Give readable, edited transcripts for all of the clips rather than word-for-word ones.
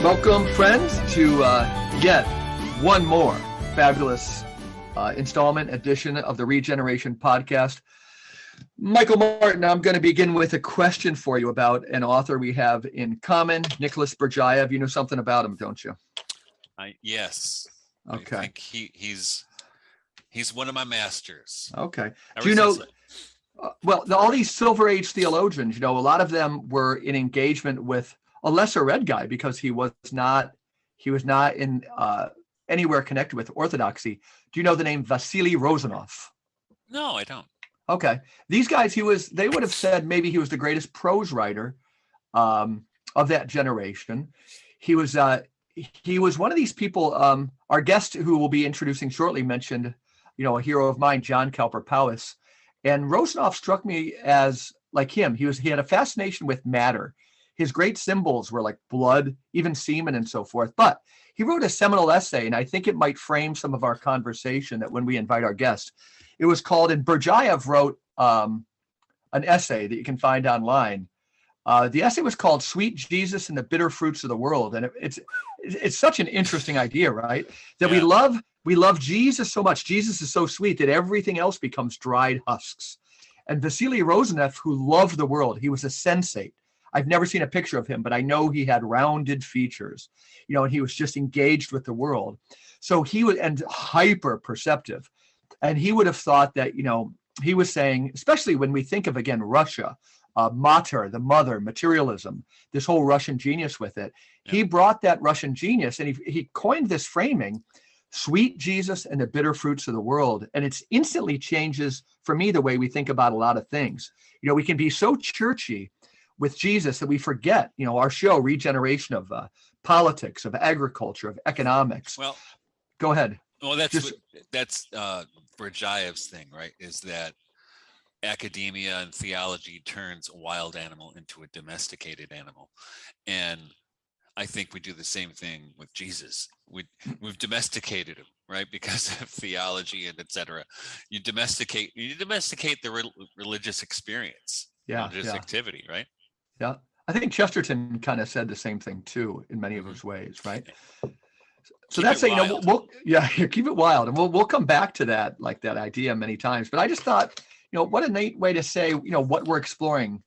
Welcome, friends, to yet one more fabulous installment edition of the Regeneration Podcast. Michael Martin, I'm going to begin with a question for you about an author we have in common, Nicholas Berdyaev. You know something about him, don't you? Yes. Okay. I think he's one of my masters. Okay. Do you know? Well, all these Silver Age theologians, a lot of them were in engagement with a lesser read guy because he was not in anywhere connected with Orthodoxy. Do you know the name Vasili Rosenov? No, I don't. Okay. These guys, they would have said maybe he was the greatest prose writer of that generation. He was one of these people, our guest who we'll be introducing shortly mentioned, a hero of mine, John Cowper Powys. And Rosenov struck me as like him. He had a fascination with matter. His great symbols were like blood, even semen and so forth. But he wrote a seminal essay, and I think it might frame some of our conversation that when we invite our guest. It was called, and Berdyaev wrote an essay that you can find online. The essay was called "Sweet Jesus and the Bitter Fruits of the World," and it's such an interesting idea, right? That we love Jesus so much. Jesus is so sweet that everything else becomes dried husks. And Vasili Rosenov, who loved the world, he was a sensate. I've never seen a picture of him, but I know he had rounded features, and he was just engaged with the world. So he was, and hyper perceptive. And he would have thought that, he was saying, especially when we think of, again, Russia, mater, the mother, materialism, this whole Russian genius with it. Yeah. He brought that Russian genius and he coined this framing, sweet Jesus and the bitter fruits of the world. And it instantly changes, for me, the way we think about a lot of things. We can be so churchy with Jesus that we forget, our show, Regeneration, of politics, of agriculture, of economics. Well, go ahead. Well, that's Berdyaev's thing, right? Is that academia and theology turns a wild animal into a domesticated animal. And I think we do the same thing with Jesus. We've domesticated him, right? Because of theology and etc. You domesticate the religious experience, religious activity, right? Yeah. I think Chesterton kind of said the same thing too in many of his ways, right? So that's we'll keep it wild, and we'll come back to that, like that idea many times. But I just thought, what a neat way to say, what we're exploring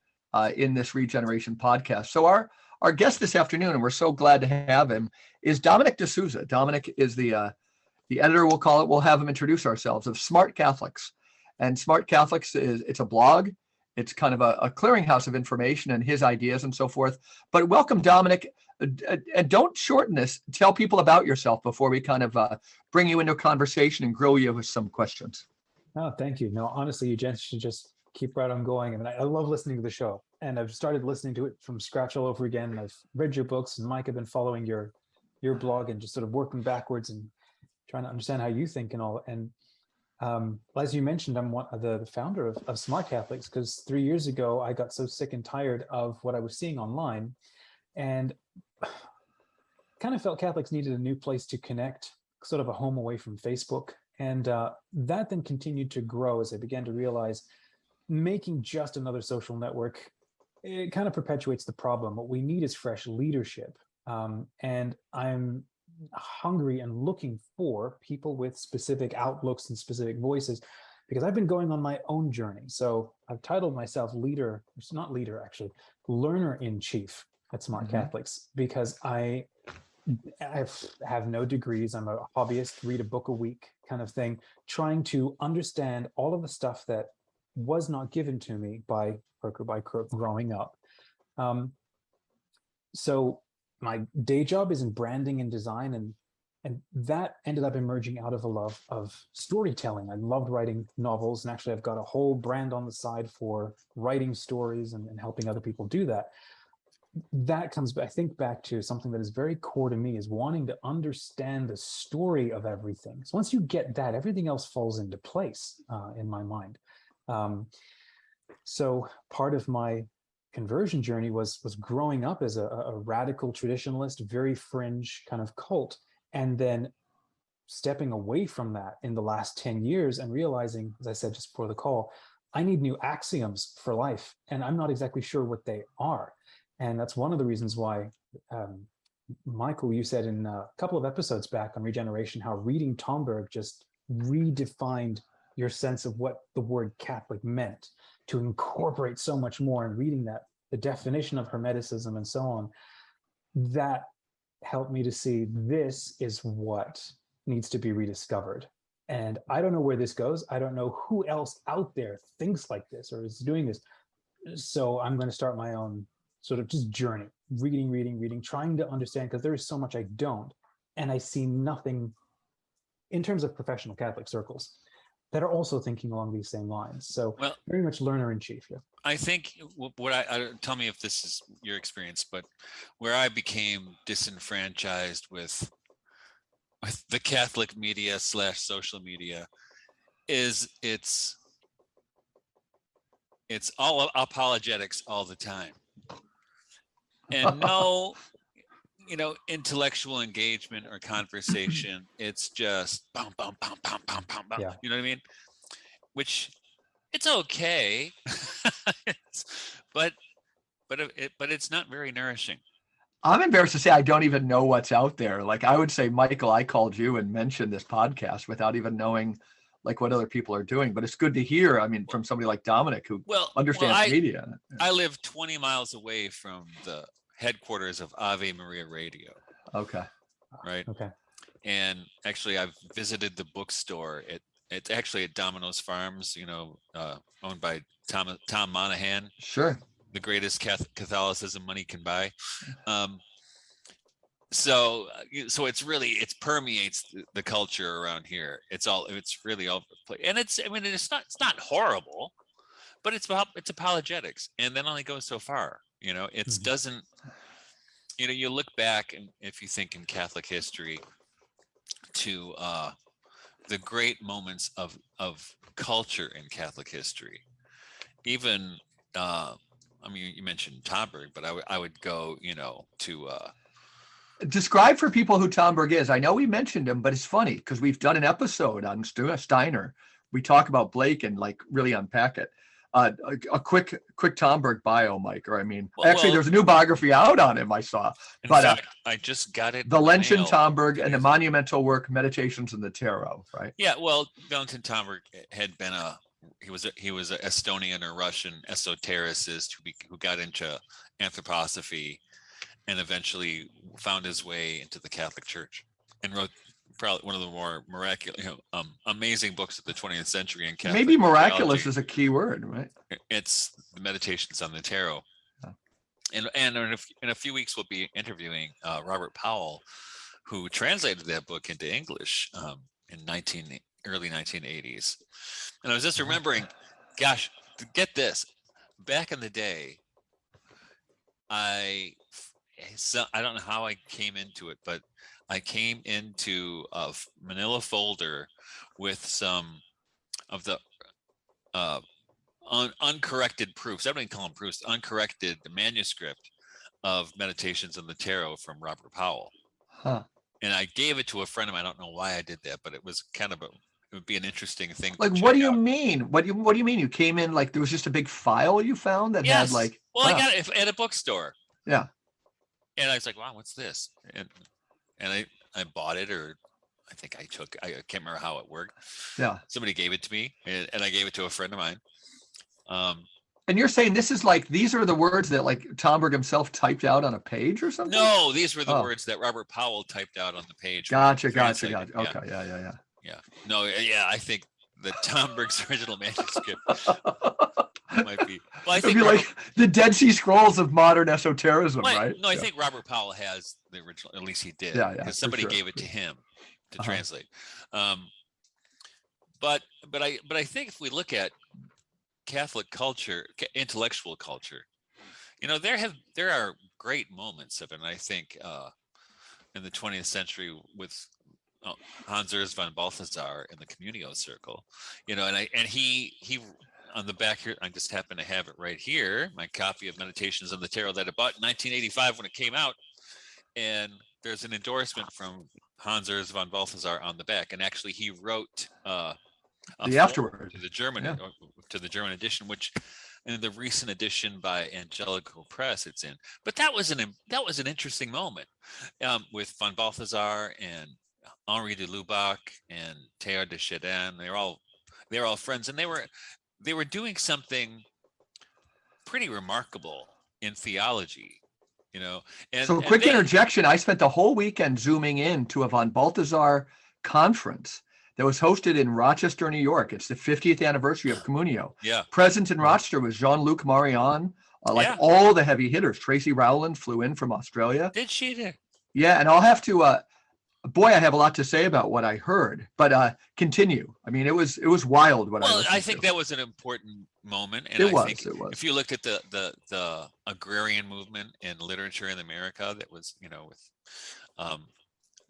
in this Regeneration podcast. So our guest this afternoon, and we're so glad to have him, is Dominic D'Souza. Dominic is the editor, we'll call it. We'll have him introduce ourselves, of Smart Catholics. And Smart Catholics it's a blog. It's kind of a clearinghouse of information and his ideas and so forth. But welcome, Dominic. And don't shorten this. Tell people about yourself before we kind of bring you into a conversation and grill you with some questions. Oh, thank you. No, honestly, you gents should just keep right on going. I mean, I love listening to the show, and I've started listening to it from scratch all over again. And I've read your books, and Mike, I've been following your blog and just sort of working backwards and trying to understand how you think and all. And as you mentioned, I'm the founder of Smart Catholics, because 3 years ago, I got so sick and tired of what I was seeing online, and kind of felt Catholics needed a new place to connect, sort of a home away from Facebook. And that then continued to grow as I began to realize making just another social network, it kind of perpetuates the problem. What we need is fresh leadership. And I'm hungry and looking for people with specific outlooks and specific voices, because I've been going on my own journey. So I've titled myself learner-in-chief at Smart Catholics, because I have no degrees. I'm a hobbyist, read a book a week kind of thing, trying to understand all of the stuff that was not given to me by hook or by crook growing up. So my day job is in branding and design, and that ended up emerging out of a love of storytelling. I loved writing novels, and actually I've got a whole brand on the side for writing stories and helping other people do that. That comes, I think, back to something that is very core to me, is wanting to understand the story of everything. So once you get that, everything else falls into place in my mind. So part of my conversion journey was growing up as a radical traditionalist, very fringe kind of cult, and then stepping away from that in the last 10 years and realizing, as I said just before the call, I need new axioms for life, and I'm not exactly sure what they are. And that's one of the reasons why Michael, you said in a couple of episodes back on regeneration how reading Tomberg just redefined your sense of what the word Catholic meant, to incorporate so much more, and reading that, the definition of Hermeticism and so on, that helped me to see this is what needs to be rediscovered. And I don't know where this goes. I don't know who else out there thinks like this or is doing this. So I'm going to start my own sort of just journey, reading, trying to understand, because there is so much I don't. And I see nothing in terms of professional Catholic circles that are also thinking along these same lines. So Well, very much learner in chief here. I think what I tell me if this is your experience, but where I became disenfranchised with the Catholic media / social media is it's all apologetics all the time, and no, intellectual engagement or conversation. It's just bum, bum, bum, bum, bum, bum, bum. Yeah. You know what I mean? Which it's okay, but it's not very nourishing. I'm embarrassed to say I don't even know what's out there. Like I would say, Michael, I called you and mentioned this podcast without even knowing like what other people are doing. But it's good to hear, I mean, from somebody like Dominic who understands media. I live 20 miles away from the headquarters of Ave Maria Radio. Okay. Right. Okay. And actually I've visited the bookstore. It's actually at Domino's Farms, owned by Tom Monahan. Sure. The greatest Catholicism money can buy. So it permeates the culture around here. It's really all play, and it's not horrible, but it's apologetics, and that only goes so far. It doesn't. You look back, and if you think in Catholic history, to the great moments of culture in Catholic history, even. You mentioned Tomberg, but I would go, to describe for people who Tomberg is. I know we mentioned him, but it's funny because we've done an episode on Steiner. We talk about Blake and like really unpack it. A quick Tomberg bio, Mike. Or there's a new biography out on him. I saw. In fact, I just got it. The Lenten Tomberg and the monumental work Meditations in the Tarot. Right. Yeah. Well, Valentin Tomberg had been he was an Estonian or Russian esotericist who got into anthroposophy and eventually found his way into the Catholic Church and wrote probably one of the more miraculous, amazing books of the 20th century in Catholic. Maybe miraculous theology. is a key word, right? It's the Meditations on the Tarot. Oh. And in a few weeks we'll be interviewing Robert Powell, who translated that book into English in early 1980s. And I was just remembering, gosh, get this. Back in the day, I don't know how I came into it, but I came into a manila folder with some of the uncorrected proofs. I don't even call them proofs, uncorrected manuscript of Meditations on the Tarot from Robert Powell. Huh. And I gave it to a friend of mine. I don't know why I did that, but it was kind of it would be an interesting thing. Like, what do you mean? What do you mean? You came in like there was just a big file you found that had like. Well, I got it at a bookstore. Yeah. And I was like, "Wow, what's this?" And I bought it, or I think I can't remember how it worked. Yeah. Somebody gave it to me, and I gave it to a friend of mine. And you're saying this is like these are the words that like Tomberg himself typed out on a page or something? No, these were the words that Robert Powell typed out on the page. Gotcha. Yeah. Okay. Yeah. Yeah. No, yeah, I think the Tomberg's original manuscript might be. Well, I think it'd be like the Dead Sea Scrolls of modern esotericism, right? No, I think Robert Powell has the original. At least he did. Yeah. Because somebody gave it to him to translate. But I think if we look at Catholic culture, intellectual culture, there are great moments of it. And I think in the 20th century with Hans Urs von Balthasar in the Communio Circle, and he on the back here, I just happen to have it right here, my copy of Meditations on the Tarot that I bought in 1985 when it came out, and there's an endorsement from Hans Urs von Balthasar on the back, and actually he wrote the afterword to the German edition, which and the recent edition by Angelical Press it's in. But that was an interesting moment with von Balthasar and Henri de Lubac and Teilhard de Chardin. They were all friends, and they were doing something pretty remarkable in theology, you know. So quick interjection. I spent the whole weekend zooming in to a von Balthasar conference that was hosted in Rochester, New York. It's the 50th anniversary of Communio. Yeah. Present in Rochester was Jean-Luc Marion, all the heavy hitters. Tracy Rowland flew in from Australia. Did she there? Yeah, and I'll have to, boy, I have a lot to say about what I heard, but continue. I mean, it was wild what I listened to. I think that was an important moment. And it was. If you looked at the agrarian movement in literature in America, that was, you know, with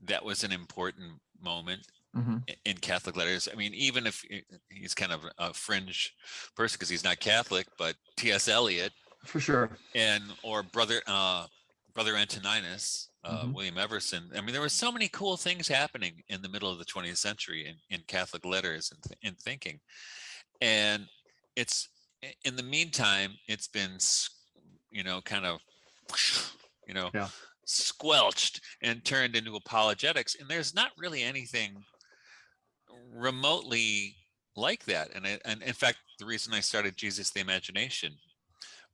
that was an important moment. Mm-hmm. In Catholic letters. I mean, even if he's kind of a fringe person because he's not Catholic, but T.S. Eliot, for sure, or brother Antoninus, William Everson. I mean, there were so many cool things happening in the middle of the 20th century in Catholic letters and in thinking. And it's, in the meantime, it's been, you know, kind of, you know, squelched and turned into apologetics. And there's not really anything remotely like that. And in fact, the reason I started Jesus the Imagination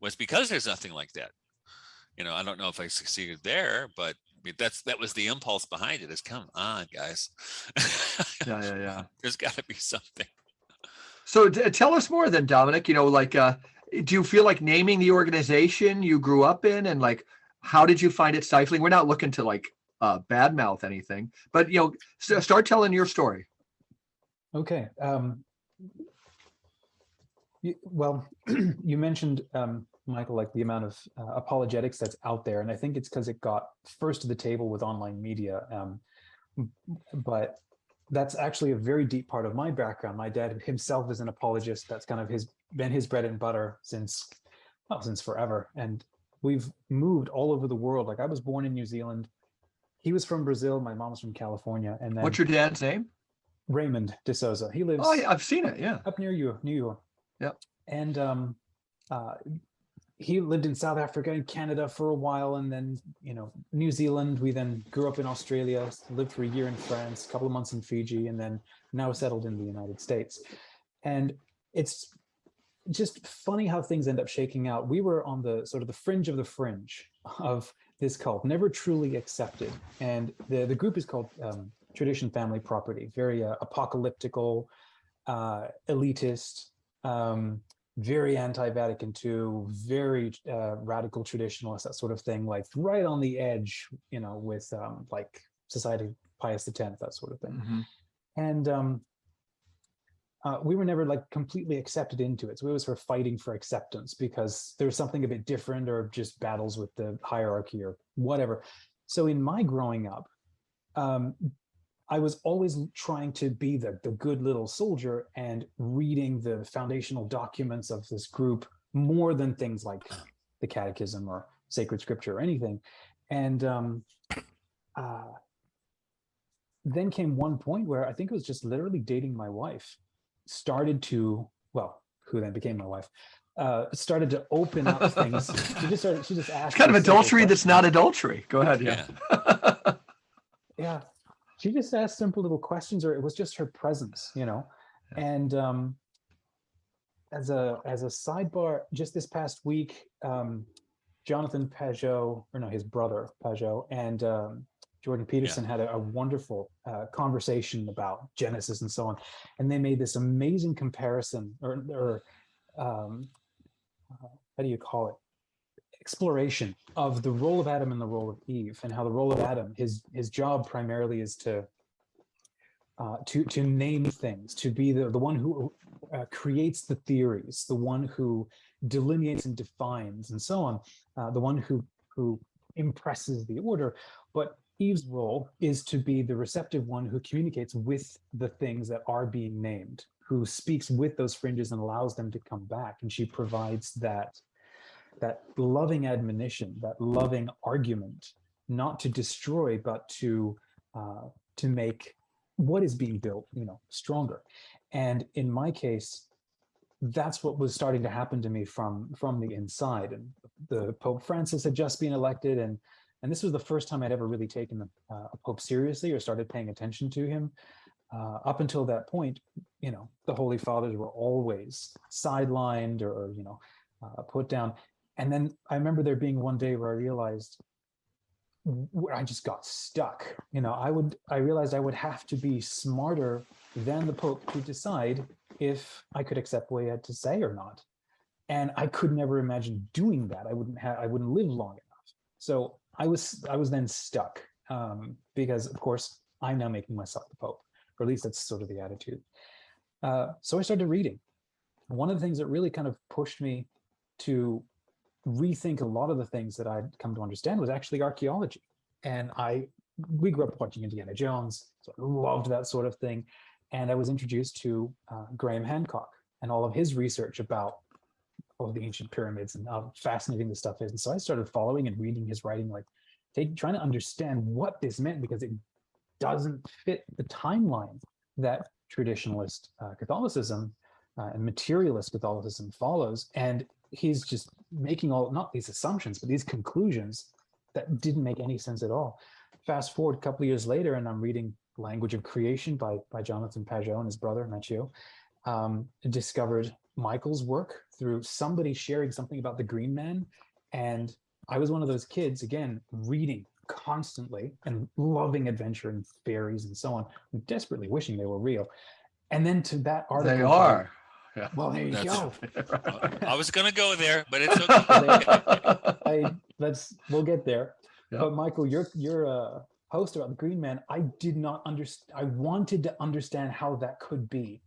was because there's nothing like that. You know, I don't know if I succeeded there, but that was the impulse behind it, is come on, guys. Yeah. There's got to be something. So tell us more then, Dominic. You know, like, do you feel like naming the organization you grew up in, and like, how did you find it stifling? We're not looking to like badmouth anything, but, you know, start telling your story. Okay. You mentioned, Michael, like the amount of apologetics that's out there. And I think it's because it got first to the table with online media. But that's actually a very deep part of my background. My dad himself is an apologist. That's kind of been his bread and butter since forever. And we've moved all over the world. Like, I was born in New Zealand. He was from Brazil. My mom was from California. And then, what's your dad's name? Raymond D'Souza. He lives. Oh, yeah, I've seen it. Yeah, up near you, New York. Yeah. And he lived in South Africa and Canada for a while, and then, you know, New Zealand. We then grew up in Australia, lived for a year in France, a couple of months in Fiji, and then now settled in the United States. And it's just funny how things end up shaking out. We were on the sort of the fringe of this cult, never truly accepted. And the group is called Tradition Family Property, very apocalyptical, elitist, very anti-Vatican II, very radical traditionalist, that sort of thing, like right on the edge, you know, with like Society of Pius X, that sort of thing. Mm-hmm. And we were never like completely accepted into it. So we always were fighting for acceptance because there was something a bit different, or just battles with the hierarchy or whatever. So in my growing up, I was always trying to be the good little soldier and reading the foundational documents of this group more than things like the Catechism or sacred scripture or anything. And then came one point where I think it was just literally dating my wife, who then became my wife, started to open up things. She just asked. It's kind of adultery that's not adultery. Go ahead. Yeah. Yeah. She just asked simple little questions, or it was just her presence, you know. And as a sidebar, just this past week, Jonathan Pajot, his brother Pajot, and Jordan Peterson had a wonderful conversation about Genesis and so on. And they made this amazing comparison, or how do you call it? Exploration of the role of Adam and the role of Eve, and how the role of Adam, his job primarily is to name things, to be the one who creates the theories, the one who delineates and defines and so on, the one who impresses the order. But Eve's role is to be the receptive one who communicates with the things that are being named, who speaks with those fringes and allows them to come back. And she provides that loving admonition, that loving argument, not to destroy, but to make what is being built, stronger. And in my case, that's what was starting to happen to me from the inside. And the Pope Francis had just been elected, and this was the first time I'd ever really taken a Pope seriously or started paying attention to him. Up until that point, the Holy Fathers were always sidelined or put down. And then I remember there being one day where I realized I just got stuck. I realized I would have to be smarter than the Pope to decide if I could accept what he had to say or not. And I could never imagine doing that. I wouldn't live long enough. So I was then stuck because, of course, I'm now making myself the Pope, or at least that's sort of the attitude. So I started reading. One of the things that really kind of pushed me to rethink a lot of the things that I'd come to understand was actually archaeology. And we grew up watching Indiana Jones, so I loved that sort of thing. And I was introduced to Graham Hancock and all of his research about all of the ancient pyramids and how fascinating this stuff is. And so I started following and reading his writing, trying to understand what this meant, because it doesn't fit the timeline that traditionalist Catholicism and materialist Catholicism follows. And he's just making not these assumptions, but these conclusions that didn't make any sense at all. Fast forward a couple of years later, and I'm reading Language of Creation by Jonathan Pageau and his brother Mathieu. Discovered Michael's work through somebody sharing something about the Green Man. And I was one of those kids, again, reading constantly and loving adventure and fairies and so on, desperately wishing they were real. And then to that article. They are. Yeah. Well, there you go. I was going to go there, but it's okay. We'll get there. Yep. But Michael, your post about the Green Man, I did not understand. I wanted to understand how that could be,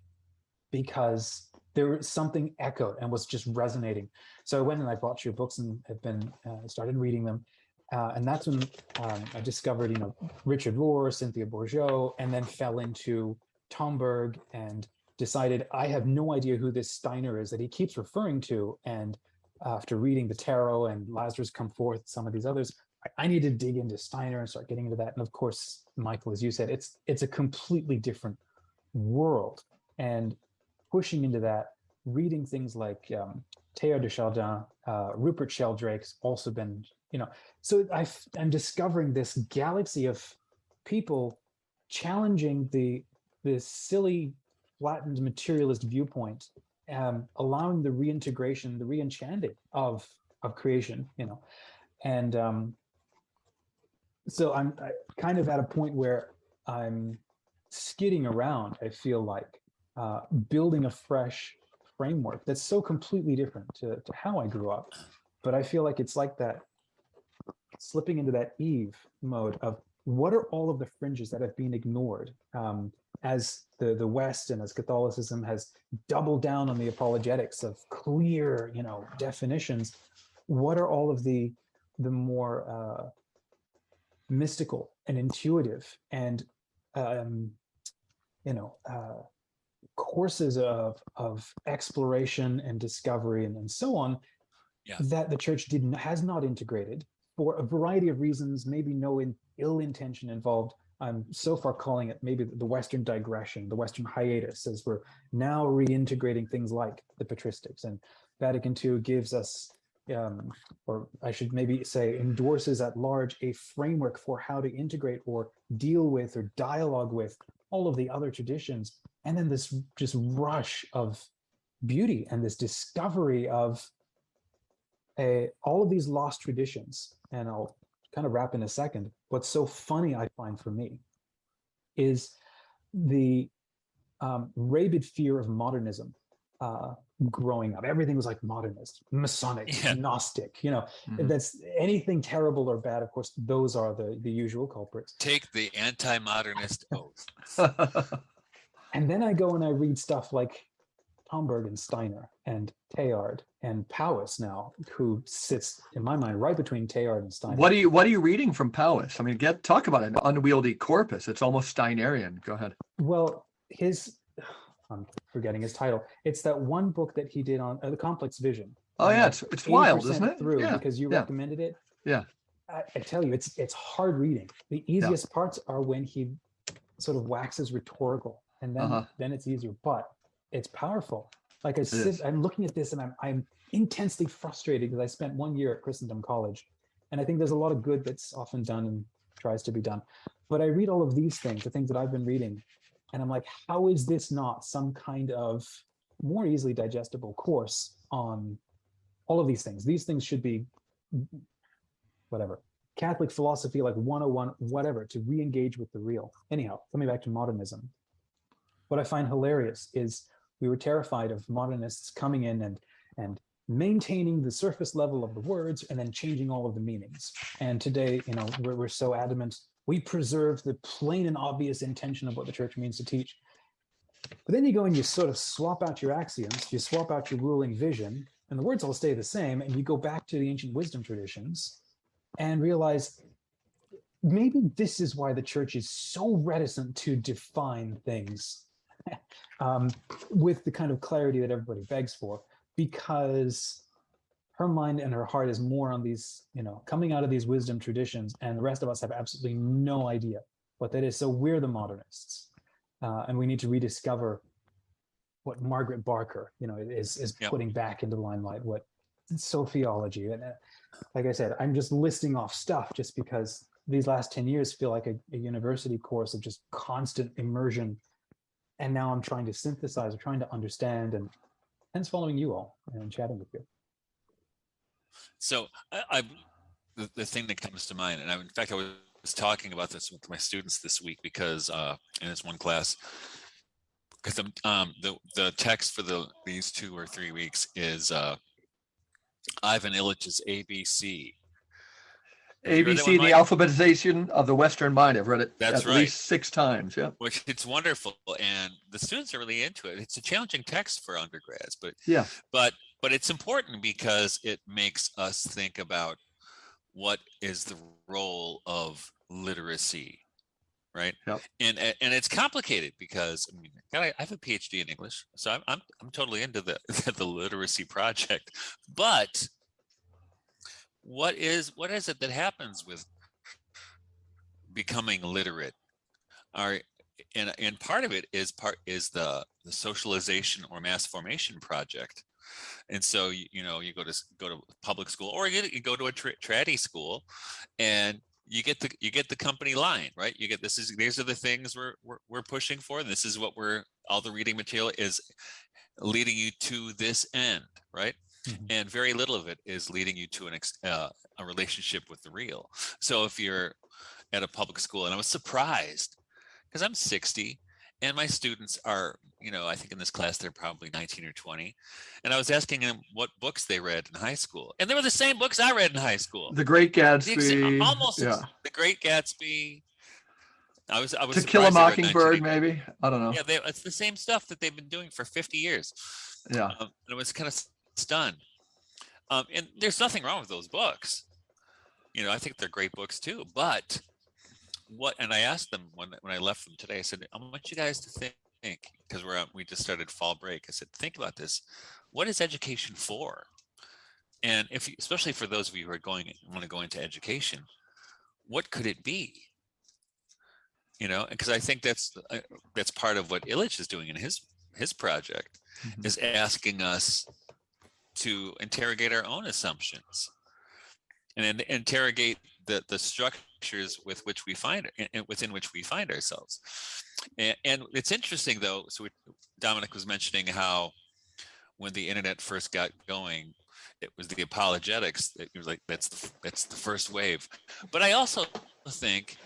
because there was something echoed and was just resonating. So I went and I bought your books and have been started reading them. And that's when I discovered, Richard Rohr, Cynthia Bourgeois, and then fell into Tomberg and decided I have no idea who this Steiner is that he keeps referring to. And after reading the Tarot and Lazarus Come Forth, some of these others, I need to dig into Steiner and start getting into that. And of course, Michael, as you said, it's a completely different world. And pushing into that, reading things like Théo de Chardin, Rupert Sheldrake's also been, so I'm discovering this galaxy of people challenging this silly, flattened materialist viewpoint, allowing the reintegration, the re-enchanting of creation, and so I'm kind of at a point where I'm skidding around. I feel like building a fresh framework that's so completely different to how I grew up, but I feel like it's like that, slipping into that Eve mode of what are all of the fringes that have been ignored as the West and as Catholicism has doubled down on the apologetics of clear, definitions. What are all of the more mystical and intuitive and courses of exploration and discovery and so on, that the church has not integrated for a variety of reasons, maybe no ill intention involved. I'm so far calling it maybe the Western digression, the Western hiatus, as we're now reintegrating things like the patristics. And Vatican II gives us, or I should maybe say endorses at large, a framework for how to integrate or deal with or dialogue with all of the other traditions. And then this just rush of beauty and this discovery of all of these lost traditions. And I'll kind of wrap in a second. What's so funny, I find, for me, is the rabid fear of modernism growing up. Everything was like modernist, Masonic, Gnostic, that's anything terrible or bad. Of course, those are the usual culprits. Take the anti-modernist oath. And then I go and I read stuff like Tomberg and Steiner and Teilhard and Powys now, who sits in my mind right between Teilhard and Steiner. What are you reading from Powys? I mean, talk about an unwieldy corpus. It's almost Steinerian. Go ahead. Well, I'm forgetting his title. It's that one book that he did on the Complex Vision. Oh yeah, it's wild, isn't it? Through because you recommended it. Yeah. I tell you, it's hard reading. The easiest parts are when he sort of waxes rhetorical, and then it's easier, but it's powerful. Like I'm looking at this and I'm intensely frustrated because I spent 1 year at Christendom College, and I think there's a lot of good that's often done and tries to be done. But I read all of these things, the things that I've been reading, and I'm like, how is this not some kind of more easily digestible course on all of these things? These things should be whatever. Catholic philosophy, like 101, whatever, to re-engage with the real. Anyhow, coming back to modernism. What I find hilarious is we were terrified of modernists coming in and maintaining the surface level of the words and then changing all of the meanings. And today, we're so adamant, we preserve the plain and obvious intention of what the church means to teach. But then you go and you sort of swap out your axioms, you swap out your ruling vision, and the words all stay the same, and you go back to the ancient wisdom traditions and realize maybe this is why the church is so reticent to define things with the kind of clarity that everybody begs for, because her mind and her heart is more on these, coming out of these wisdom traditions, and the rest of us have absolutely no idea what that is. So we're the modernists, and we need to rediscover what Margaret Barker, is putting back into the limelight, what sophiology. And like I said, I'm just listing off stuff just because these last 10 years feel like a university course of just constant immersion. And now I'm trying to synthesize or trying to understand, and hence following you all and chatting with you. So the thing that comes to mind, and in fact, I was talking about this with my students this week because in this one class, because the text for these 2 or 3 weeks is Ivan Illich's ABC. ABC, the alphabetization of the Western mind. I've read it at least 6 times. Yeah, which it's wonderful, and the students are really into it. It's a challenging text for undergrads, but it's important because it makes us think about what is the role of literacy, right? Yep. And it's complicated because I have a PhD in English, so I'm totally into the the literacy project, but what is it that happens with becoming literate? And part of it is the socialization or mass formation project. And so you go to public school, or you go to a traddy school, and you get the company line, right? You get these are the things we're pushing for. This is what all the reading material is leading you to this end, right? Mm-hmm. And very little of it is leading you to a relationship with the real. So if you're at a public school, and I was surprised because I'm 60 and my students are, I think in this class they're probably 19 or 20, and I was asking them what books they read in high school, and they were the same books I read in high school. The Great Gatsby, The Great Gatsby. I was To Kill a Mockingbird, maybe. I don't know. Yeah, it's the same stuff that they've been doing for 50 years. Yeah, and I was kind of stunned. And there's nothing wrong with those books. I think they're great books too. But and I asked them when I left them today, I said, I want you guys to think, because we just started fall break. I said, think about this. What is education for? And especially for those of you who want to go into education, what could it be? Because I think that's part of what Illich is doing in his project, mm-hmm. is asking us to interrogate our own assumptions and interrogate the structures within which we find ourselves. And it's interesting though. So Dominic was mentioning how when the internet first got going, it was the apologetics. It was like that's the first wave. But I also think,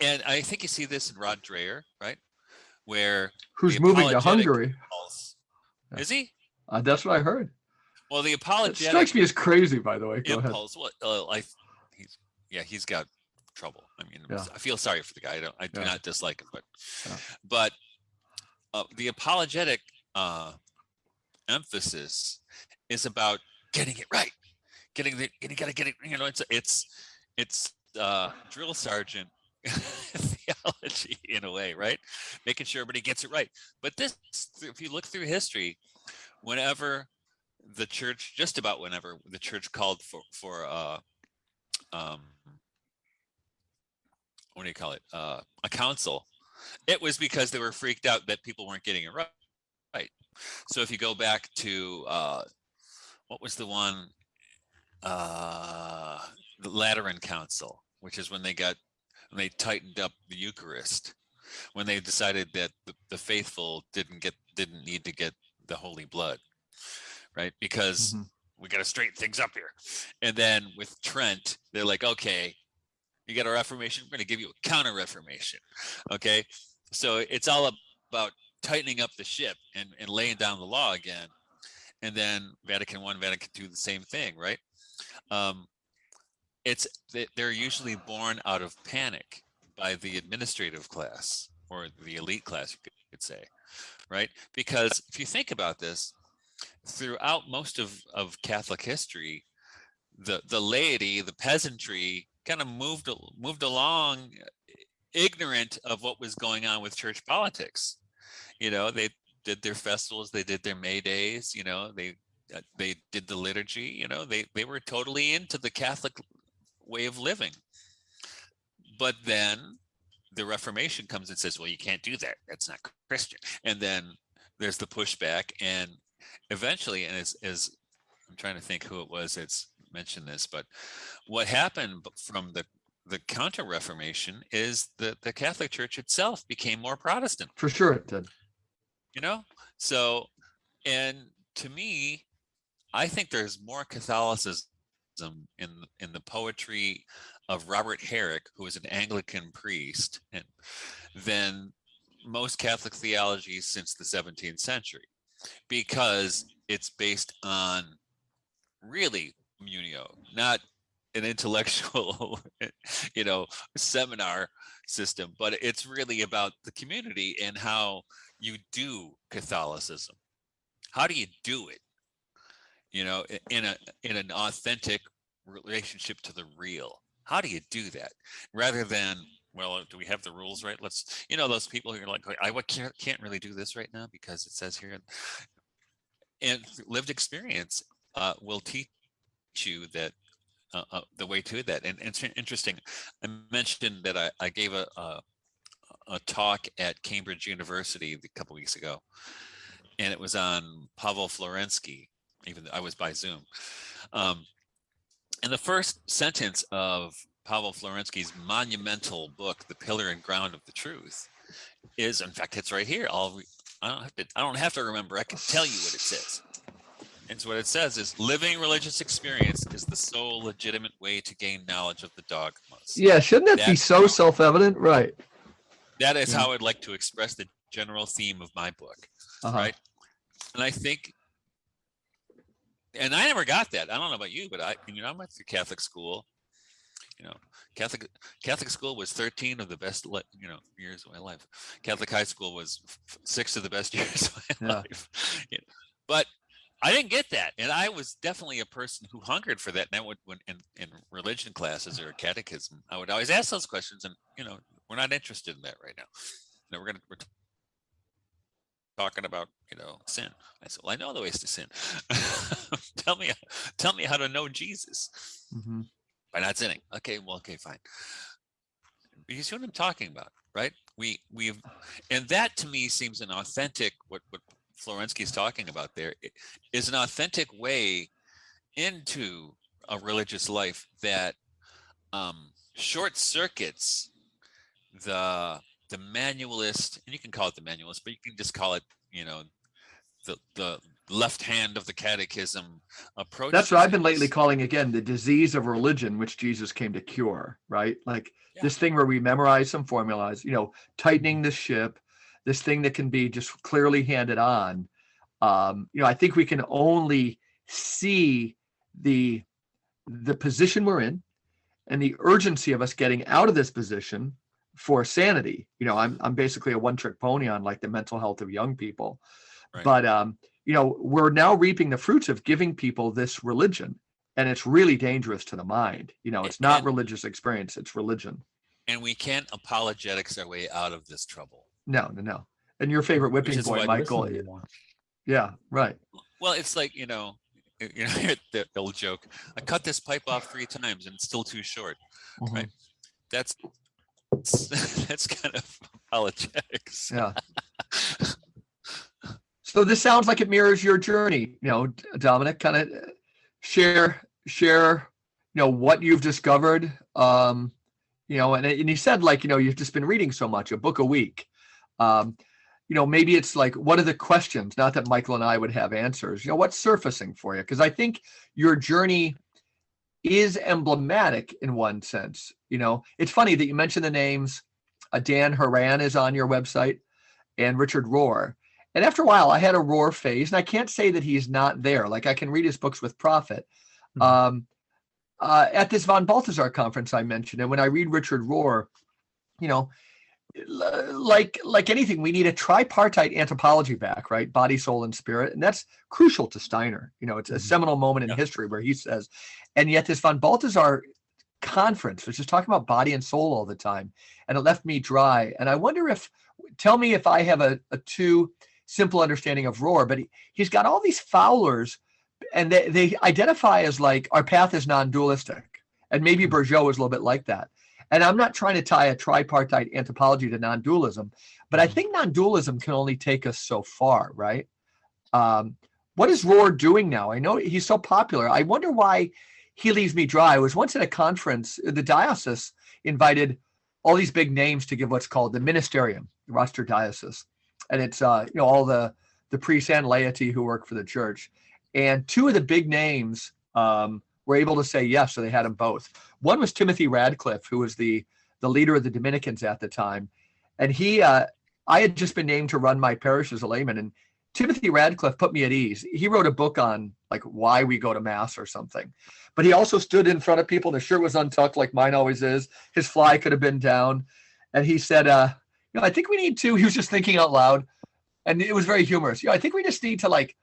and I think you see this in Rod Dreher, right? Who's moving to Hungary? Is he? That's what I heard. Well, the apologetic, it strikes me as crazy, by the way. Go impulse. Ahead. He's got trouble. I feel sorry for the guy. I do not dislike him, but the apologetic emphasis is about getting it right, you gotta get it. It's drill sergeant theology in a way, right? Making sure everybody gets it right. But if you look through history, just about whenever the church called for what do you call it? A council, it was because they were freaked out that people weren't getting it right. Right. So if you go back to what was the one, the Lateran Council, which is when they tightened up the Eucharist, when they decided that the faithful didn't need to get the holy blood, right? Because we got to straighten things up here. And then with Trent, they're like, okay, you got a Reformation, we're going to give you a counter Reformation. Okay. So it's all about tightening up the ship and laying down the law again. And then Vatican I, Vatican II, the same thing, right? They're usually born out of panic by the administrative class, or the elite class, you could say, right? Because if you think about this, throughout most of Catholic history, the laity, the peasantry, kind of moved along ignorant of what was going on with church politics. You know, they did their festivals, they did their May days, you know, they did the liturgy, you know, they were totally into the Catholic way of living. But then the Reformation comes and says, well, you can't do that, that's not Christian. And then there's the pushback, and eventually, and as I'm trying to think who it was that's mentioned this, but what happened from the Counter-Reformation is that the Catholic Church itself became more Protestant. For sure it did. You know, so, and to me, I think there's more Catholicism in the poetry of Robert Herrick, who was an Anglican priest, and than most Catholic theology since the 17th century, because it's based on really communio, not an intellectual, you know, seminar system, but it's really about the community and how you do Catholicism. How do you do it? You know, in an authentic relationship to the real. How do you do that? Rather than, well, do we have the rules right? Let's, you know, those people who are like, I can't really do this right now because it says here. And lived experience will teach you that the way to that. And it's interesting. I mentioned that I gave a talk at Cambridge University a couple weeks ago, and it was on Pavel Florensky. Even though I was by Zoom. And the first sentence of Pavel Florensky's monumental book, The Pillar and Ground of the Truth, is, in fact, it's right here. I don't have to remember. I can tell you what it says. And so what it says is, living religious experience is the sole legitimate way to gain knowledge of the dogmas. Yeah, shouldn't that be so self-evident? Right. That is how I'd like to express the general theme of my book, right? And I think, and I never got that. I don't know about you, but I went through Catholic school. You know, Catholic school was 13 of the best, years of my life. Catholic high school was 6 of the best years of my life. You know, but I didn't get that, and I was definitely a person who hungered for that. And I would, when in religion classes or catechism, I would always ask those questions, and we're not interested in that right now. We're talking about sin. I said, well, I know the ways to sin. tell me how to know Jesus by not sinning. Okay, fine. You see what I'm talking about, right? We've, and that to me seems an authentic, what Florensky is talking about there is an authentic way into a religious life that short circuits the manualist, and you can call it the manualist, but you can just call it, the left hand of the catechism approach. That's what I've been lately calling, again, the disease of religion, which Jesus came to cure, right? Like this thing where we memorize some formulas, tightening the ship, this thing that can be just clearly handed on. I think we can only see the position we're in and the urgency of us getting out of this position for sanity. I'm basically a one-trick pony on like the mental health of young people. Right. But we're now reaping the fruits of giving people this religion, and it's really dangerous to the mind. It's not religious experience, it's religion. And we can't apologetics our way out of this trouble. No. And your favorite whipping boy, Michael. Yeah, right. Well, it's like, the old joke, I cut this pipe off 3 times and it's still too short, right? That's kind of apologetics. Yeah. So this sounds like it mirrors your journey, Dominic. Kind of share, what you've discovered. And you said you've just been reading so much, a book a week. Maybe it's like, what are the questions? Not that Michael and I would have answers. What's surfacing for you? Because I think your journey is emblematic in one sense. It's funny that you mentioned the names. Dan Horan is on your website, and Richard Rohr. And after a while, I had a Rohr phase, and I can't say that he's not there. Like, I can read his books with profit. Mm-hmm. At this von Balthasar conference I mentioned, and when I read Richard Rohr, like anything, we need a tripartite anthropology back, right? Body, soul, and spirit. And that's crucial to Steiner. It's a seminal moment in history where he says, and yet this von Balthasar conference was just talking about body and soul all the time. And it left me dry. And I wonder tell me if I have a too simple understanding of Rohr, but he's got all these Fowlers, and they identify as like, our path is non-dualistic. And maybe Bourgeois is a little bit like that. And I'm not trying to tie a tripartite anthropology to non-dualism, but I think non-dualism can only take us so far, right? What is Rohr doing now? I know he's so popular. I wonder why he leaves me dry. I was once at a conference, the diocese invited all these big names to give what's called the ministerium, the Rochester Diocese. And it's, all the priests and laity who work for the church. And two of the big names were able to say yes, so they had them both. One was Timothy Radcliffe, who was the leader of the Dominicans at the time. And I had just been named to run my parish as a layman, and Timothy Radcliffe put me at ease. He wrote a book on like why we go to mass or something, but he also stood in front of people. The shirt was untucked like mine always is. His fly could have been down. And he said, I think we need to, he was just thinking out loud, and it was very humorous. I think we just need to like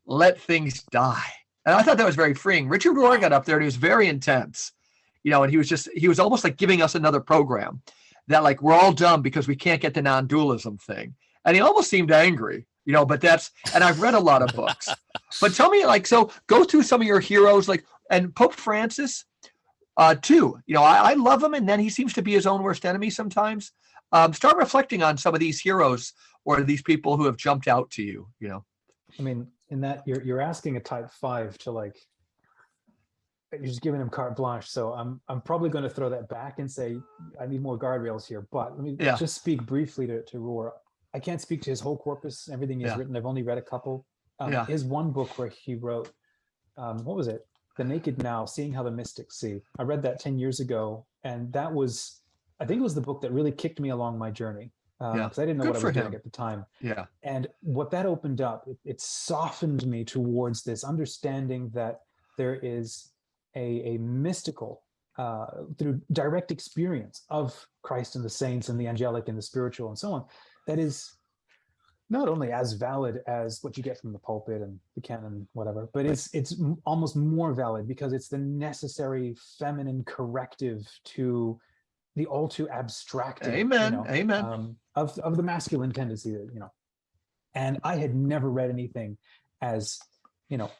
let things die. And I thought that was very freeing. Richard Rohr got up there and he was very intense, and he was almost like giving us another program that like, we're all dumb because we can't get the non-dualism thing. And he almost seemed angry, but and I've read a lot of books, but tell me so go through some of your heroes, and Pope Francis too, I love him. And then he seems to be his own worst enemy sometimes. Start reflecting on some of these heroes or these people who have jumped out to you, I mean, in that you're asking a type 5 to you're just giving him carte blanche. So I'm probably going to throw that back and say I need more guardrails here. But let me just speak briefly to Rohr. I can't speak to his whole corpus, everything he's written. I've only read a couple. His one book where he wrote, what was it? The Naked Now, Seeing How the Mystics See. I read that 10 years ago, and that was, I think it was the book that really kicked me along my journey. Because I didn't know what I was doing at the time. Yeah. And what that opened up, it softened me towards this understanding that there is a mystical, through direct experience of Christ and the saints and the angelic and the spiritual and so on, that is not only as valid as what you get from the pulpit and the canon, whatever, but it's almost more valid because it's the necessary feminine corrective to the all too abstracted, amen, of the masculine tendency, And I had never read anything as,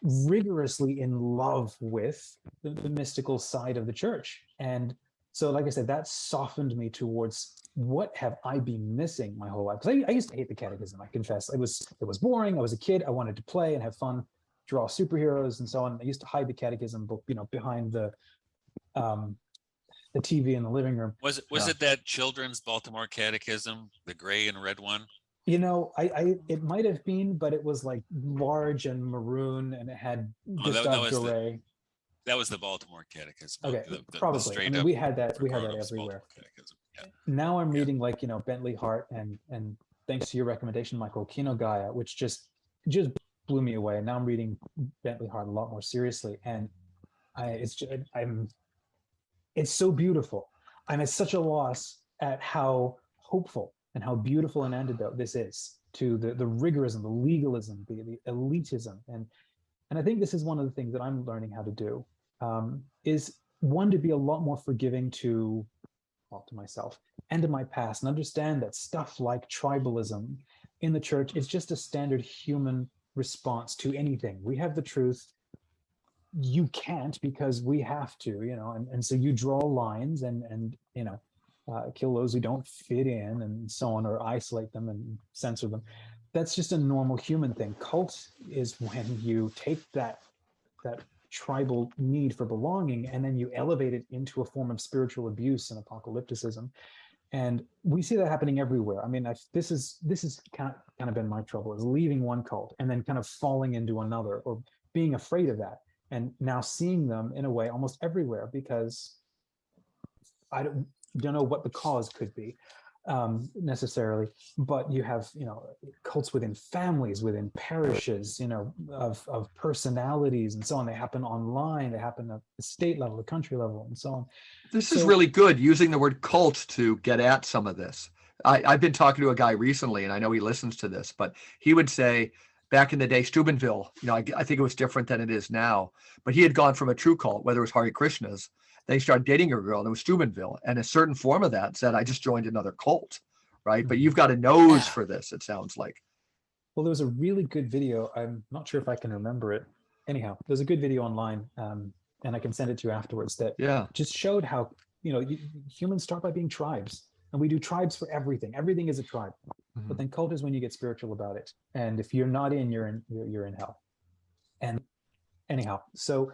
rigorously in love with the mystical side of the church. And so, like I said, that softened me towards what have I been missing my whole life? Because I used to hate the catechism, I confess. It was boring. I was a kid. I wanted to play and have fun, draw superheroes and so on. I used to hide the catechism book, behind the TV in the living room. Was it that children's Baltimore Catechism, the gray and red one? It might have been, but it was like large and maroon, and it had Gustave Doré. That was the Baltimore Catechism. Okay, probably. We had that. We had that everywhere. Yeah. Now I'm reading Bentley Hart and thanks to your recommendation, Michael, Kino Gaia, which just blew me away. And now I'm reading Bentley Hart a lot more seriously, and it's so beautiful, and it's such a loss at how hopeful and how beautiful an antidote this is to the rigorism, the legalism, the elitism, and I think this is one of the things that I'm learning how to do, is one, to be a lot more forgiving to myself and to my past, and understand that stuff like tribalism in the church is just a standard human response to anything. We have the truth. You can't because we have to, and so you draw lines and kill those who don't fit in and so on, or isolate them and censor them. that's just a normal human thing. Cult is when you take that tribal need for belonging and then you elevate it into a form of spiritual abuse and apocalypticism. And we see that happening everywhere. I mean, this is kind of been my trouble, is leaving one cult and then kind of falling into another, or being afraid of that, and now seeing them in a way almost everywhere, because I don't know what the cause could be necessarily, but you have, cults within families, within parishes, of personalities and so on. They happen online, they happen at the state level, the country level, and so on. This is really good, using the word cult to get at some of this. I've been talking to a guy recently, and I know he listens to this, but he would say back in the day, Steubenville, I think it was different than it is now, but he had gone from a true cult, whether it was Hare Krishna's. They started dating a girl, and it was Steubenville. And a certain form of that said, I just joined another cult, right? But you've got a nose for this, it sounds like. Well, there was a really good video. I'm not sure if I can remember it. Anyhow, there's a good video online, and I can send it to you afterwards, that just showed how, humans start by being tribes. And we do tribes for everything. Everything is a tribe. Mm-hmm. But then cult is when you get spiritual about it. And if you're not in, you're in hell. And anyhow, so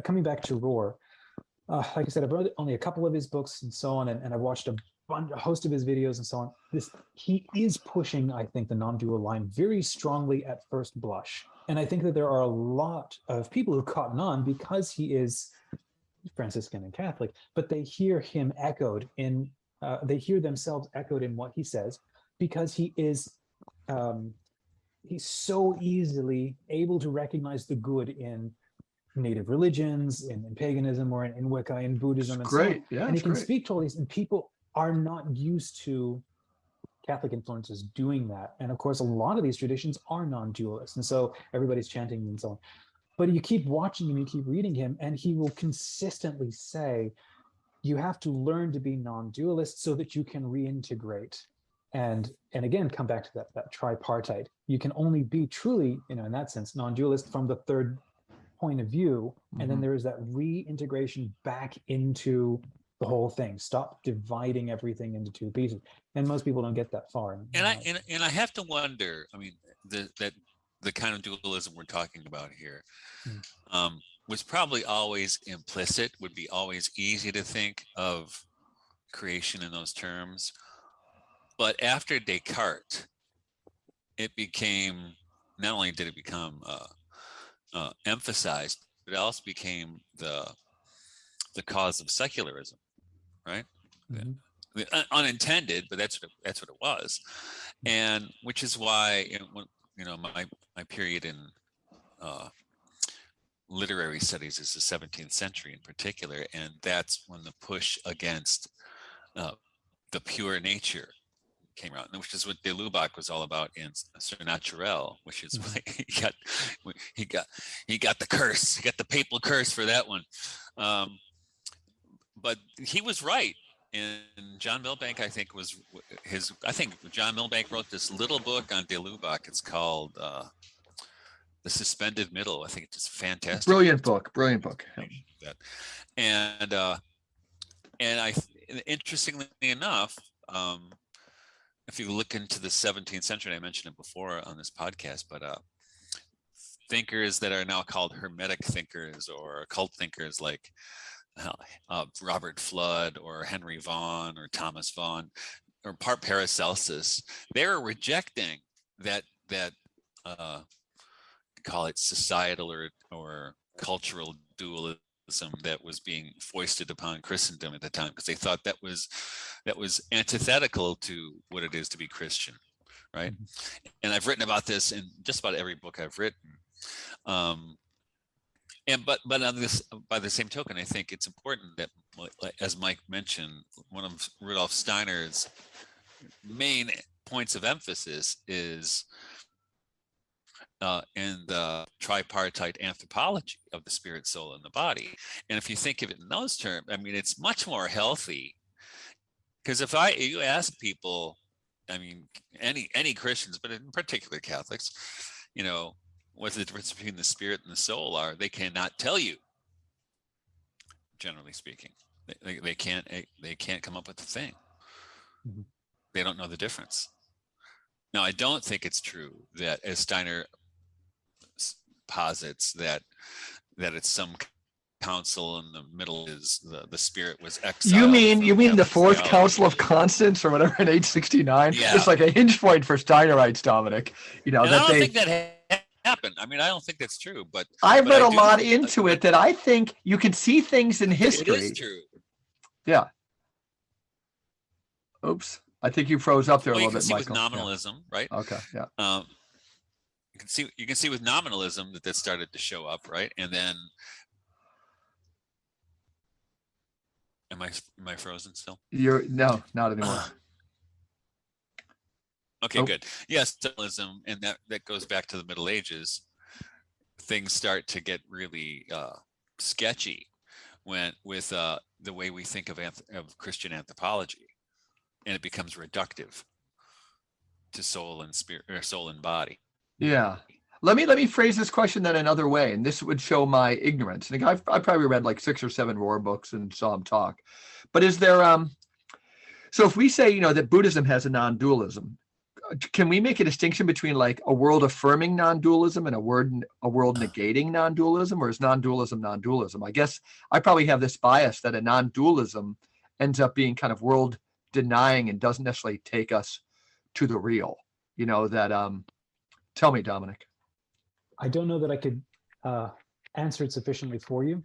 coming back to Rohr, like I said, I've read only a couple of his books and so on, and I've watched a host of his videos and so on. He is pushing, I think, the non-dual line very strongly at first blush. And I think that there are a lot of people who cotton on because he is Franciscan and Catholic, but they hear him echoed in, they hear themselves echoed in what he says, because he is, he's so easily able to recognize the good in native religions, in paganism, or in Wicca, in Buddhism, and so on. Yeah, and he can speak to all these, and people are not used to Catholic influences doing that. And of course, a lot of these traditions are non-dualist, and so everybody's chanting and so on. But you keep watching him, you keep reading him, and he will consistently say, you have to learn to be non-dualist so that you can reintegrate. And again, come back to that tripartite. You can only be truly, in that sense, non-dualist from the third point of view, and then there is that reintegration back into the whole thing. Stop dividing everything into two pieces, and most people don't get that far. And I have to wonder. I mean, the kind of dualism we're talking about here was probably always implicit. Would be always easy to think of creation in those terms, but after Descartes, it became, not only did it become emphasized, but it also became the cause of secularism, right? Unintended, but that's what it was, and which is why my period in literary studies is the 17th century in particular, and that's when the push against the pure nature came around, which is what de Lubac was all about in Surnaturel, which is why he got the curse, he got the papal curse for that one. But he was right. And John Milbank, I think John Milbank wrote this little book on de Lubac. It's called The Suspended Middle. I think it's just fantastic. Brilliant book. And interestingly enough, if you look into the 17th century, I mentioned it before on this podcast, but thinkers that are now called Hermetic thinkers or occult thinkers like Robert Flood or Henry Vaughan or Thomas Vaughan or Paracelsus, they were rejecting that call it societal or cultural dualism that was being foisted upon Christendom at the time, because they thought that was antithetical to what it is to be Christian, right? And I've written about this in just about every book I've written. But on this, by the same token, I think it's important that, as Mike mentioned, one of Rudolf Steiner's main points I is in the tripartite anthropology of the spirit, soul, and the body. And if you think of it in those terms, I mean, it's much more healthy. Because if you ask people, I mean, any Christians, but in particular Catholics, what the difference between the spirit and the soul are, they cannot tell you. Generally speaking, they can't come up with a thing. They don't know the difference. Now, I don't think it's true that, as Steiner posits, that it's some council in the middle is the spirit was exiled. You mean the fourth theology. council of Constance or whatever in 869? Yeah. It's like a hinge point for Steinerites, Dominic. And I don't think that happened. I mean, I don't think that's true, but I've read a lot into it that I think you can see things in history. It is true. Yeah. Oops. I think you froze up there a little bit, Michael. With nominalism, right? Okay. Yeah. You can see with nominalism that started to show up, right? And then, am I frozen still? No, not anymore. Okay, good. Yes, nominalism, and that goes back to the Middle Ages. Things start to get really sketchy with the way we think of Christian anthropology, and it becomes reductive to soul and spirit, or soul and body. Yeah. Let me phrase this question then another way, and this would show my ignorance. And I've probably read like 6 or 7 Rohr books and saw him talk. But is there so if we say, that Buddhism has a non-dualism, can we make a distinction between like a world affirming non-dualism and a world negating non-dualism, or is non-dualism non-dualism? I guess I probably have this bias that a non-dualism ends up being kind of world denying and doesn't necessarily take us to the real. Tell me, Dominic. I don't know that I could answer it sufficiently for you.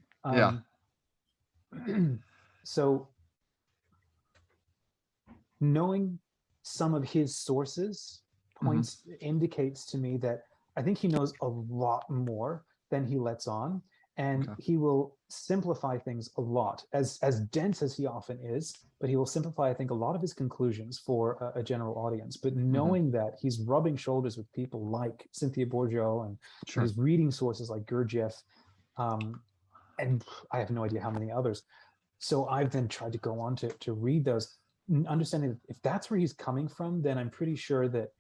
So knowing some of his sources indicates to me that I think he knows a lot more than he lets on, and he will simplify things a lot, as dense as he often is, but he will simplify, I think, a lot of his conclusions for a general audience. But knowing that he's rubbing shoulders with people like Cynthia Bourgeois and he's reading sources like Gurdjieff, and I have no idea how many others. So I've then tried to go on to read those, understanding that if that's where he's coming from, then I'm pretty sure that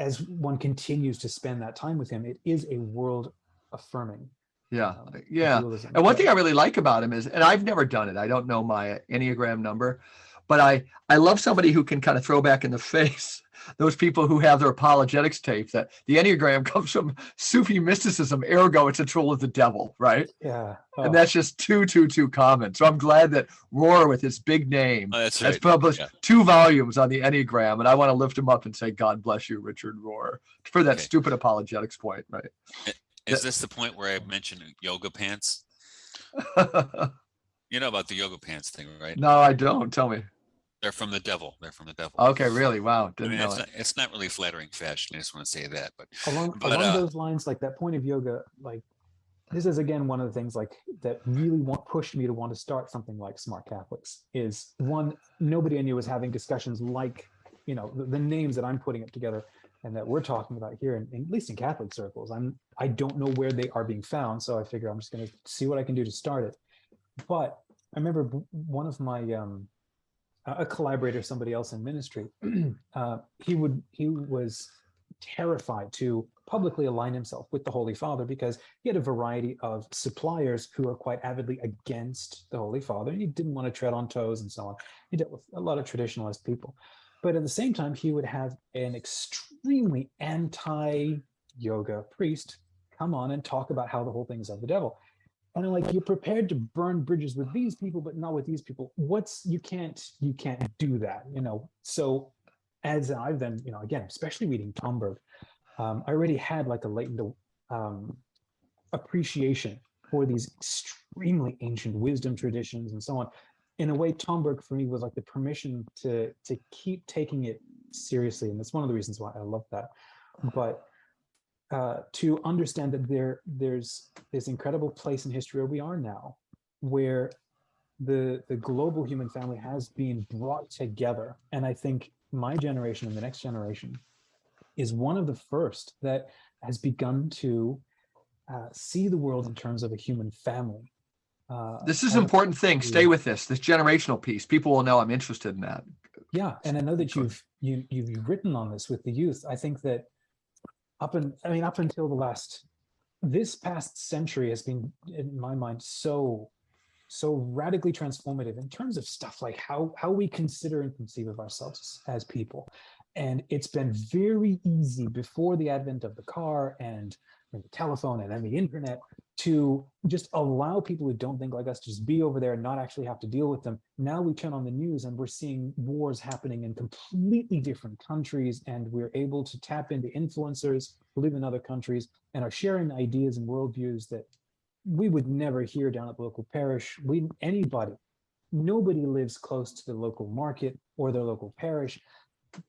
as one continues to spend that time with him, it is a world affirming. Dualism. And one thing I really like about him is, and I've never done it, I don't know my Enneagram number, but I love somebody who can kind of throw back in the face those people who have their apologetics tape that the Enneagram comes from Sufi mysticism, ergo it's a tool of the devil, right? Yeah. And that's just too common. So I'm glad that Rohr, with his big name, has published 2 volumes on the Enneagram, and I want to lift him up and say, God bless you, Richard Rohr, for that stupid apologetics point, right? Is this the point where I mentioned yoga pants? You know about the yoga pants thing, right? No, I don't. Tell me. They're from the devil. Okay, really? Wow. Didn't know it. It's not really flattering fashion. I just want to say that. But along those lines, like that point of yoga, like this is again one of the things like that really pushed me to want to start something like Smart Catholics. Is one, nobody I knew was having discussions like the names that I'm putting up together and that we're talking about here, at least in Catholic circles. I don't know where they are being found, so I figure I'm just going to see what I can do to start it. But I remember one of my a collaborator, somebody else in ministry, he was terrified to publicly align himself with the Holy Father because he had a variety of suppliers who are quite avidly against the Holy Father, and he didn't want to tread on toes and so on. He dealt with a lot of traditionalist people. But at the same time, he would have an extremely anti-yoga priest come on and talk about how the whole thing is of the devil. And I'm like, you're prepared to burn bridges with these people, but not with these people. You can't do that, So as I've then, again, especially reading Tomberg, I already had like a latent appreciation for these extremely ancient wisdom traditions and so on. In a way, Tomberg for me was like the permission to keep taking it seriously, and that's one of the reasons why I love that. But to understand that there's this incredible place in history where we are now, where the global human family has been brought together, and I think my generation and the next generation is one of the first that has begun to see the world in terms of a human family. This is an important thing. Stay with this generational piece. People will know I'm interested in that. Yeah, and I know that you've written on this with the youth. I think that up until this past century has been, in my mind, so radically transformative in terms of stuff like how we consider and conceive of ourselves as people, And it's been very easy before the advent of the car and the telephone and then the internet to just allow people who don't think like us to just be over there and not actually have to deal with them. Now we turn on the news and we're seeing wars happening in completely different countries, and we're able to tap into influencers who live in other countries and are sharing ideas and worldviews that we would never hear down at the local parish. Nobody lives close to the local market or their local parish.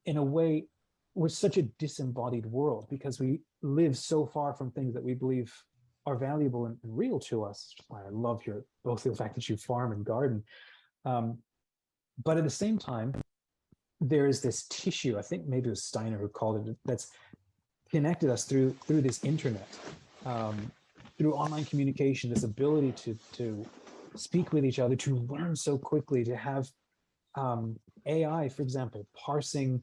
In a way, we're such a disembodied world because we live so far from things that we believe are valuable and real to us. Which is why I love both the fact that you farm and garden. But at the same time, there is this tissue, I think maybe it was Steiner who called it, that's connected us through this internet, through online communication, this ability to speak with each other, to learn so quickly, to have AI, for example, parsing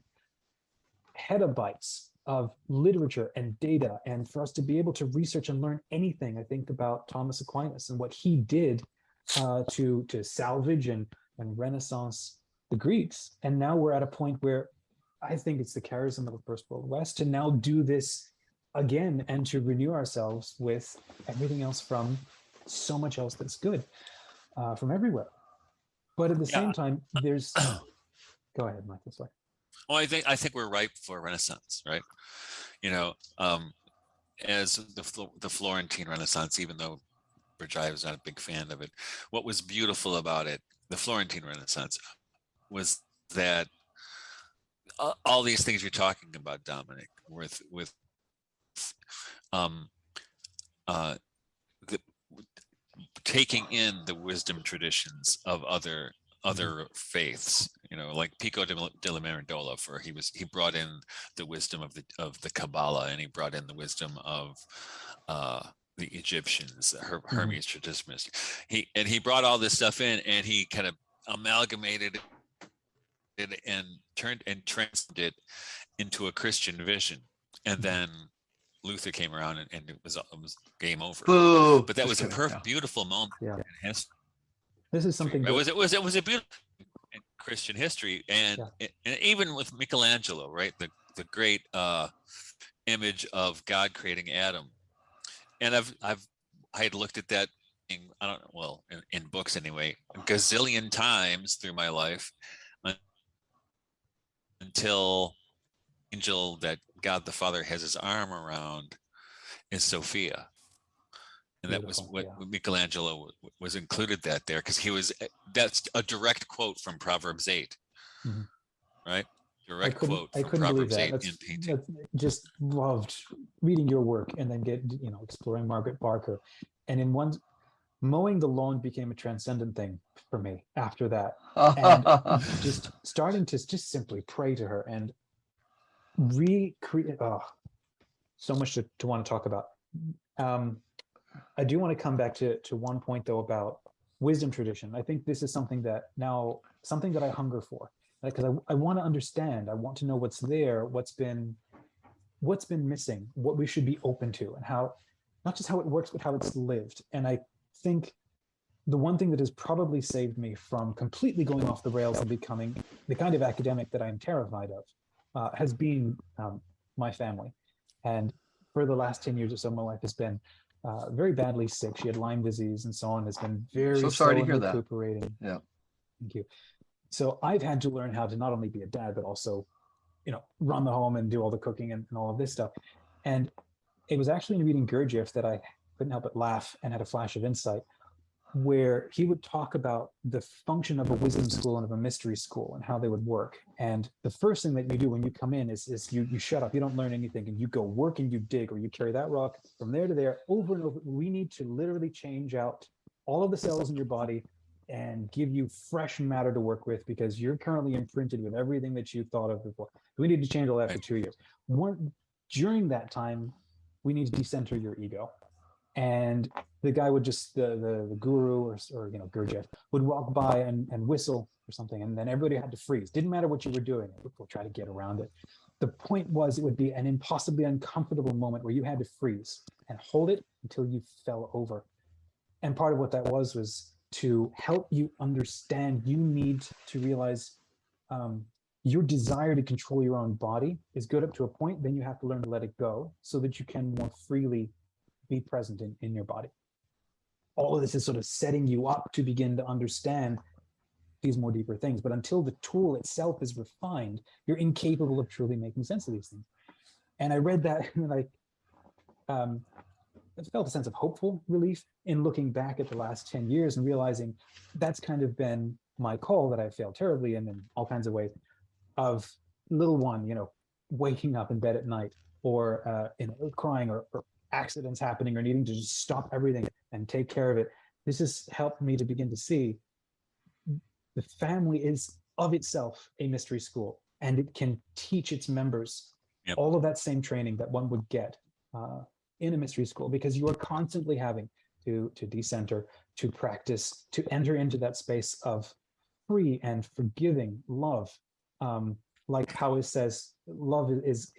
petabytes of literature and data, and for us to be able to research and learn anything. I think about Thomas Aquinas and what he did to salvage and Renaissance the Greeks. And now we're at a point where I think it's the charism of the First World West to now do this again and to renew ourselves with everything else from so much else that's good from everywhere. But at the same time, there's go ahead, Michael. Sorry. Well, I think we're ripe for Renaissance, right? As the Florentine Renaissance, even though Bergey was not a big fan of it, what was beautiful about it, the Florentine Renaissance, was that all these things you're talking about, Dominic, with taking in the wisdom traditions of other faiths, like Pico della Mirandola, he brought in the wisdom of the Kabbalah, and he brought in the wisdom of the Egyptians, Hermes Trismegistus. He brought all this stuff in, and he kind of amalgamated it and transformed it into a Christian vision. And then Luther came around, and it was game over. Boo. But that was a beautiful moment in history. This is something it was a beautiful in Christian history, and even with Michelangelo, right, the great image of God creating Adam. And I had looked at that in books anyway, a gazillion times through my life, until angel that God the Father has his arm around is Sophia. And that was what Michelangelo was included there, because that's a direct quote from Proverbs 8, right? Direct quote from Proverbs 8 in painting. Just loved reading your work and then exploring Margaret Barker. And in one, mowing the lawn became a transcendent thing for me after that. And just starting to just simply pray to her and recreate, so much to want to talk about. I do want to come back to one point though about wisdom tradition. I think this is something that I hunger for, because I want to understand. I want to know what's there, what's been missing, what we should be open to, and how, not just how it works, but how it's lived. And I think the one thing that has probably saved me from completely going off the rails and becoming the kind of academic that I'm terrified of has been my family. And for the last 10 years or so, my wife has been very badly sick. She had Lyme disease and so on, has been very so sorry to hear recuperating. that. Yeah. Thank you. So I've had to learn how to not only be a dad, but also, run the home and do all the cooking and all of this stuff. And it was actually in reading Gurdjieff that I couldn't help but laugh and had a flash of insight, where he would talk about the function of a wisdom school and of a mystery school and how they would work. And the first thing that you do when you come in is you shut up, you don't learn anything, and you go work and you dig, or you carry that rock from there to there over and over. We need to literally change out all of the cells in your body and give you fresh matter to work with, because you're currently imprinted with everything that you thought of before. We need to change all that for 2 years. During that time, we need to decenter your ego. And the guy would just, the guru or Gurdjieff would walk by and whistle or something, and then everybody had to freeze. Didn't matter what you were doing. We'll try to get around it. The point was, it would be an impossibly uncomfortable moment where you had to freeze and hold it until you fell over. And part of what that was to help you understand. You need to realize your desire to control your own body is good up to a point. Then you have to learn to let it go so that you can more freely be present in your body. All of this is sort of setting you up to begin to understand these more deeper things. But until the tool itself is refined, you're incapable of truly making sense of these things. And I read that and I felt a sense of hopeful relief in looking back at the last 10 years and realizing that's kind of been my call that I failed terribly in all kinds of ways, of little one, waking up in bed at night or crying or accidents happening or needing to just stop everything and take care of it. This has helped me to begin to see the family is of itself a mystery school, and it can teach its members all of that same training that one would get in a mystery school, because you are constantly having to decenter, to practice, to enter into that space of free and forgiving love. Like how it says, love is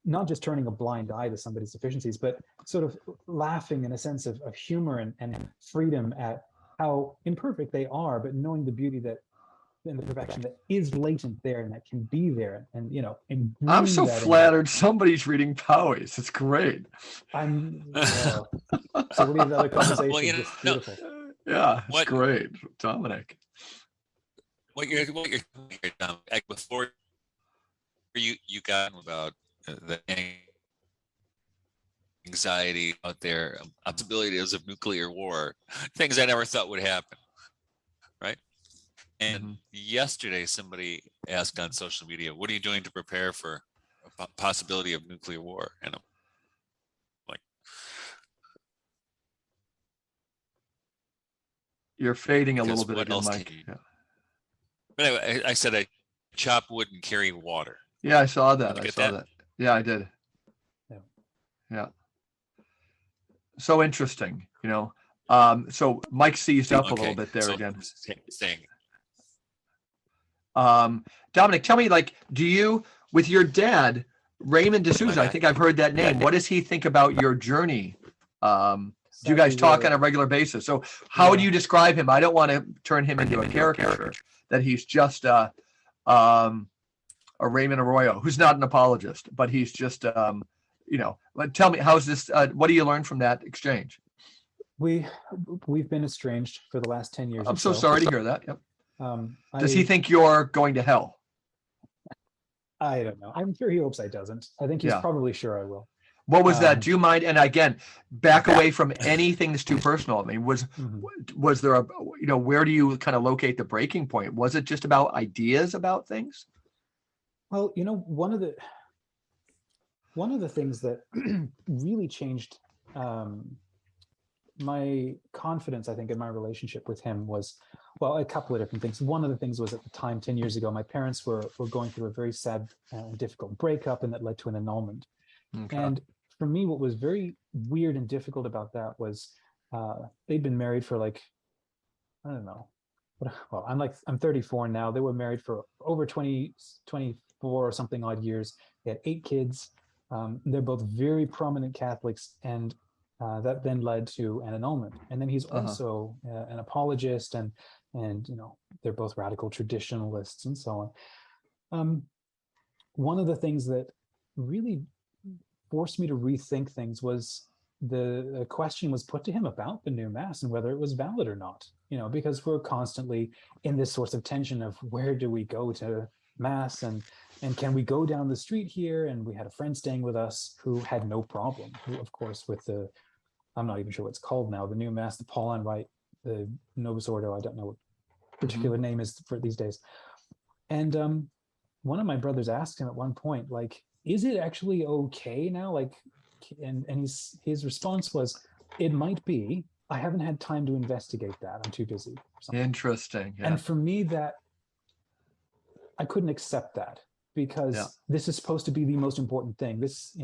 not just turning a blind eye to somebody's deficiencies, but sort of laughing in a sense of humor and freedom at how imperfect they are, but knowing the beauty that and the perfection that is latent there and that can be there. And I'm so flattered somebody's reading Powys. It's great. So we'll leave another conversation. Well, just beautiful. Yeah, it's great, Dominic. What you're Dominic, before you got about the anxiety out there, possibilities of nuclear war, things I never thought would happen, right? And yesterday, somebody asked on social media, "What are you doing to prepare for a possibility of nuclear war?" And I'm like, "You're fading a little bit again, Mike." Yeah. But anyway, I said I chop wood and carry water. Yeah, I saw that. I saw that. Yeah, I did. Yeah. So interesting, So Mike seized up a little bit there again. Dominic, tell me, do you, with your dad, Raymond D'Souza, I think I've heard that name. What does he think about your journey? Do you guys talk on a regular basis? So how would you describe him? I don't want to turn him into a caricature, that he's just a Raymond Arroyo, who's not an apologist, but he's just, tell me, how's this, what do you learn from that exchange? We've been estranged for the last 10 years. I'm so sorry to hear that. Yep. Does he I think you're going to hell? I don't know. I'm sure he hopes I doesn't. I think he's probably sure I will. What was that? Do you mind? And again, back away from anything that's too personal. I mean, was there a, where do you kind of locate the breaking point? Was it just about ideas about things? Well, one of the things that really changed my confidence, I think, in my relationship with him was, well, a couple of different things. One of the things was, at the time, 10 years ago, my parents were going through a very sad and difficult breakup, and that led to an annulment. Okay. And for me, what was very weird and difficult about that was they'd been married for I don't know. Well, I'm 34 now. They were married for over 24 or something odd years. They had 8 kids. They're both very prominent Catholics, and that then led to an annulment. And then he's also an apologist, and they're both radical traditionalists and so on. One of the things that really forced me to rethink things was the question was put to him about the new mass and whether it was valid or not, because we're constantly in this source of tension of where do we go to mass, and can we go down the street here? And we had a friend staying with us who had no problem, of course, with I'm not even sure what it's called now, the new mass, the Pauline Rite, the Novus Ordo, I don't know what particular name is for these days. And one of my brothers asked him at one point, is it actually okay now? And his response was, it might be. I haven't had time to investigate that. I'm too busy. Interesting. Yeah. And for me, that I couldn't accept that, because this is supposed to be the most important thing. This,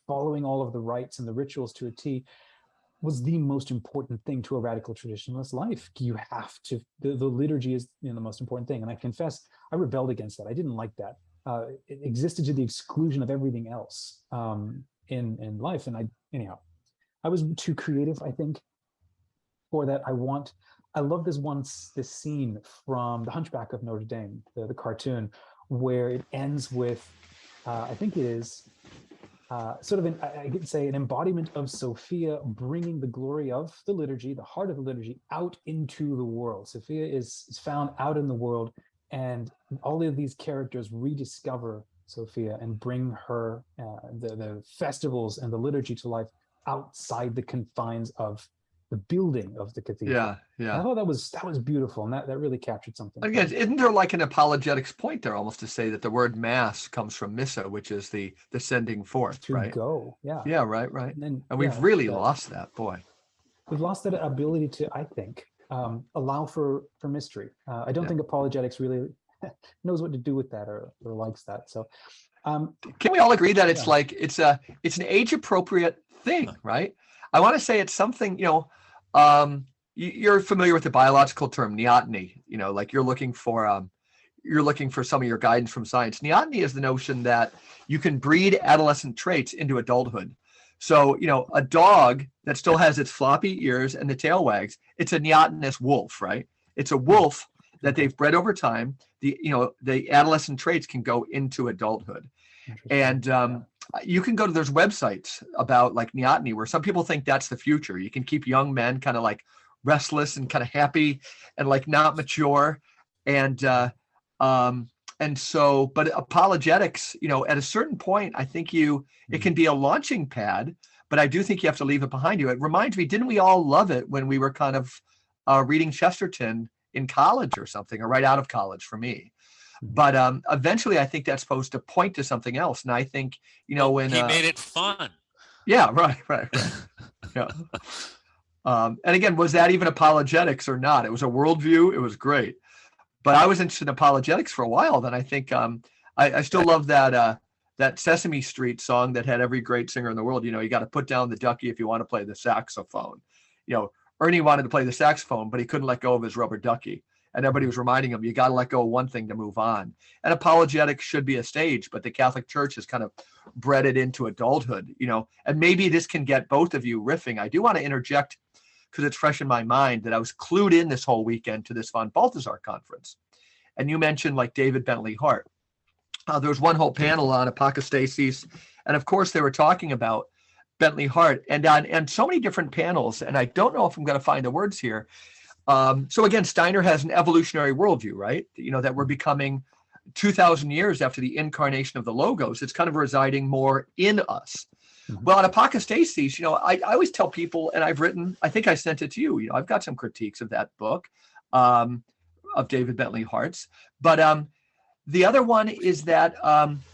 following all of the rites and the rituals to a T was the most important thing to a radical traditionalist life. You have to, the liturgy is the most important thing. And I confess, I rebelled against that. I didn't like that. It existed to the exclusion of everything else in life. And I was too creative, I think, for that. I love this scene from The Hunchback of Notre Dame, the cartoon, where it ends with, I think it is sort of I could say an embodiment of Sophia bringing the glory of the liturgy, the heart of the liturgy, out into the world. Sophia is found out in the world, and all of these characters rediscover Sophia and bring her the festivals and the liturgy to life outside the confines of the building of the cathedral. Yeah. I thought that was beautiful, and that really captured something. Again, isn't there like an apologetics point there, almost to say that the word mass comes from missa, which is the sending forth, to right? go, yeah. Yeah, right. And we've really lost that, boy. We've lost that ability to, I think, allow for mystery. I don't think apologetics really knows what to do with that or likes that. So, can we all agree that it's like it's an age appropriate thing, right? I want to say it's something, you're familiar with the biological term neoteny, like you're looking for some of your guidance from science. Neoteny is the notion that you can breed adolescent traits into adulthood. So, a dog that still has its floppy ears and the tail wags, it's a neotenous wolf, right? It's a wolf that they've bred over time. The adolescent traits can go into adulthood. And you can go to, there's websites about like neoteny where some people think that's the future. You can keep young men kind of like restless and kind of happy and like not mature. And so, but apologetics, at a certain point, I think it can be a launching pad, but I do think you have to leave it behind you. It reminds me, didn't we all love it when we were kind of reading Chesterton in college or something, or right out of college for me? But eventually, I think that's supposed to point to something else. And I think, when he made it fun. Yeah, right. Yeah. And again, was that even apologetics or not? It was a worldview. It was great. But I was interested in apologetics for a while. Then I think I still love that Sesame Street song that had every great singer in the world. You got to put down the ducky if you want to play the saxophone. Ernie wanted to play the saxophone, but he couldn't let go of his rubber ducky. And everybody was reminding him, you got to let go of one thing to move on. And apologetics should be a stage, but the Catholic Church has kind of bred it into adulthood, and maybe this can get both of you riffing. I do want to interject because it's fresh in my mind that I was clued in this whole weekend to this von Balthasar conference. And you mentioned like David Bentley Hart. There was one whole panel on apostasis. And of course, they were talking about Bentley Hart and so many different panels. And I don't know if I'm going to find the words here. So again, Steiner has an evolutionary worldview, right? That we're becoming 2,000 years after the incarnation of the Logos. It's kind of residing more in us. Mm-hmm. Well, on apostasis, I always tell people, and I've written, I think I sent it to you, I've got some critiques of that book, of David Bentley Hart's. But the other one is that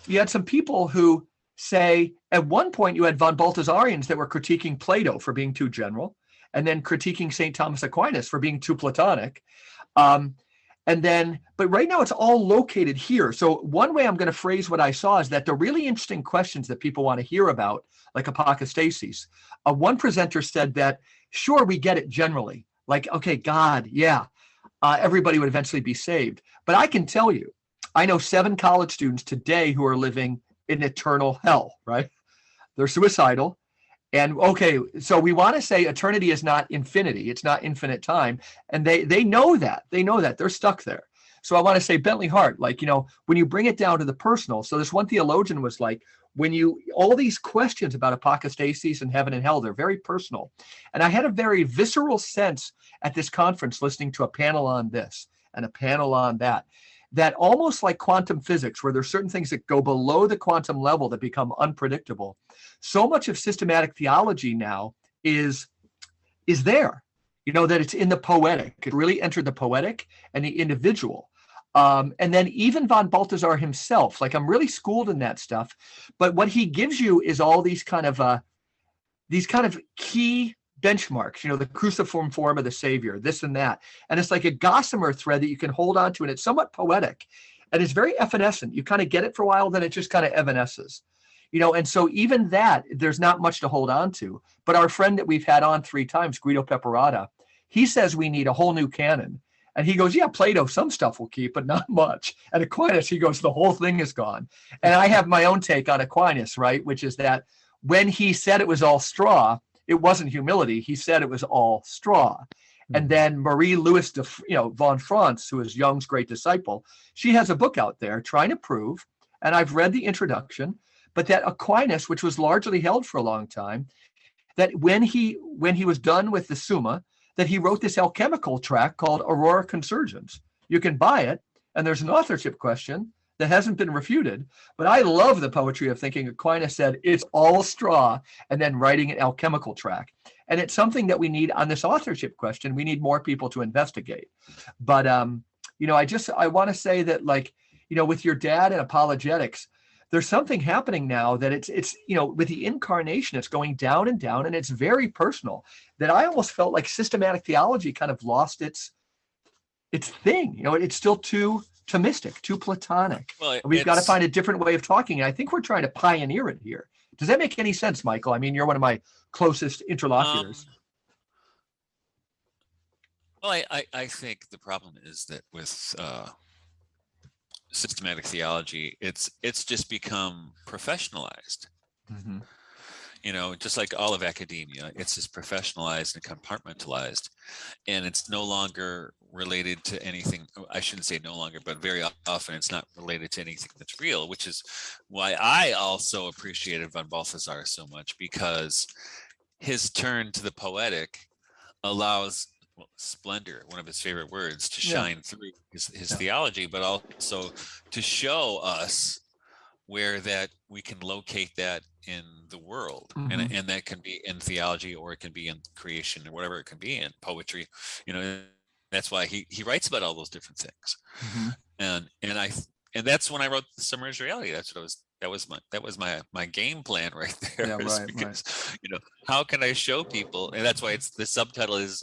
you had some people who say, at one point you had von Balthasarians that were critiquing Plato for being too general, and then critiquing St. Thomas Aquinas for being too Platonic. But right now it's all located here. So one way I'm going to phrase what I saw is that the really interesting questions that people want to hear about, like apostasis, one presenter said that, sure, we get it generally. Like, okay, God, yeah, everybody would eventually be saved. But I can tell you, I know 7 college students today who are living in eternal hell, right? They're suicidal. And okay, so we want to say eternity is not infinity. It's not infinite time. And they know that. They know that. They're stuck there. So I want to say Bentley Hart, like, when you bring it down to the personal. So this one theologian was like, all these questions about apostasis and heaven and hell, they're very personal. And I had a very visceral sense at this conference listening to a panel on this and a panel on that almost like quantum physics, where there's certain things that go below the quantum level that become unpredictable. So much of systematic theology now is there, that it's in the poetic. It really entered the poetic and the individual. And then even von Balthasar himself, like I'm really schooled in that stuff, but what he gives you is all these kind of key benchmarks, the cruciform form of the Savior, this and that. And it's like a gossamer thread that you can hold on to, and it's somewhat poetic. And it's very evanescent. You kind of get it for a while, then it just kind of evanesces. And so even that, there's not much to hold on to. But our friend that we've had on 3 times, Guido Peperata, he says we need a whole new canon. And he goes, yeah, Plato, some stuff will keep, but not much. And Aquinas, he goes, the whole thing is gone. And I have my own take on Aquinas, right? Which is that when he said it was all straw, it wasn't humility. He said it was all straw. And then Marie Louise von France, who is Jung's great disciple, she has a book out there trying to prove, and I've read the introduction, but that Aquinas, which was largely held for a long time, that when he was done with the Summa, that he wrote this alchemical tract called Aurora Consurgens. You can buy it, and there's an authorship question that hasn't been refuted. But I love the poetry of thinking Aquinas said it's all straw, and then writing an alchemical tract. And it's something that we need on this authorship question. We need more people to investigate. But I want to say that, like, with your dad and apologetics, there's something happening now that it's with the incarnation, it's going down and down, and it's very personal, that I almost felt like systematic theology kind of lost its thing. It's still too Thomistic, too Platonic. Well, we've got to find a different way of talking. And I think we're trying to pioneer it here. Does that make any sense, Michael? I mean, you're one of my closest interlocutors. Well, I think the problem is that with systematic theology, it's just become professionalized. Mm-hmm. Just like all of academia, it's just professionalized and compartmentalized, and it's no longer related to anything. I shouldn't say no longer, but very often it's not related to anything that's real, which is why I also appreciated von Balthasar so much, because his turn to the poetic allows splendor, one of his favorite words, to shine through his theology, but also to show us where that we can locate that in the world. Mm-hmm. and that can be in theology, or it can be in creation, or whatever it can be in poetry. That's why he writes about all those different things. Mm-hmm. And that's when I wrote The Submerged Reality. That was my game plan right there. Yeah, right, because how can I show people, and that's why the subtitle is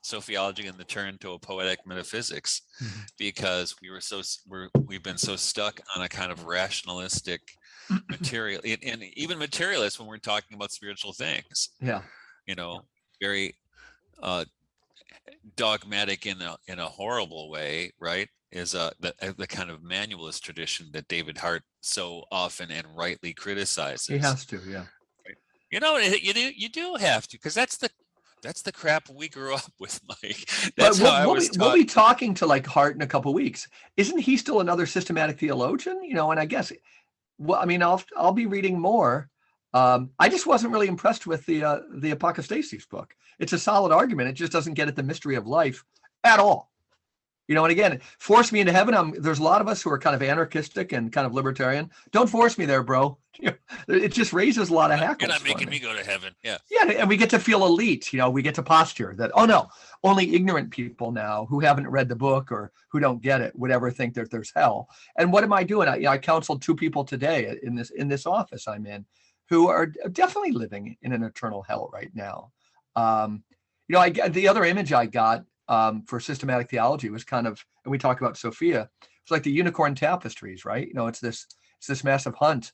Sophiology and the Turn to a Poetic Metaphysics, mm-hmm. because we've been so stuck on a kind of rationalistic material, and even materialist when we're talking about spiritual things. Yeah, very dogmatic in a horrible way, right? Is the kind of manualist tradition that David Hart so often and rightly criticizes. He has to, yeah. You do have to, because that's the crap we grew up with, Mike. That's how I was taught. We'll be talking to like Hart in a couple of weeks. Isn't he still another systematic theologian? And I guess, I'll be reading more. I just wasn't really impressed with the Apocastasis book. It's a solid argument. It just doesn't get at the mystery of life at all. And again, force me into heaven. There's a lot of us who are kind of anarchistic and kind of libertarian. Don't force me there, bro. It just raises a lot of hackles. You're not making me go to heaven. Yeah. Yeah, and we get to feel elite. We get to posture that, oh no, only ignorant people now who haven't read the book or who don't get it would ever think that there's hell. And what am I doing? I counseled 2 people today in this office I'm in who are definitely living in an eternal hell right now. The other image I got for systematic theology was kind of, and we talk about Sophia, it's like the unicorn tapestries, right? It's this massive hunt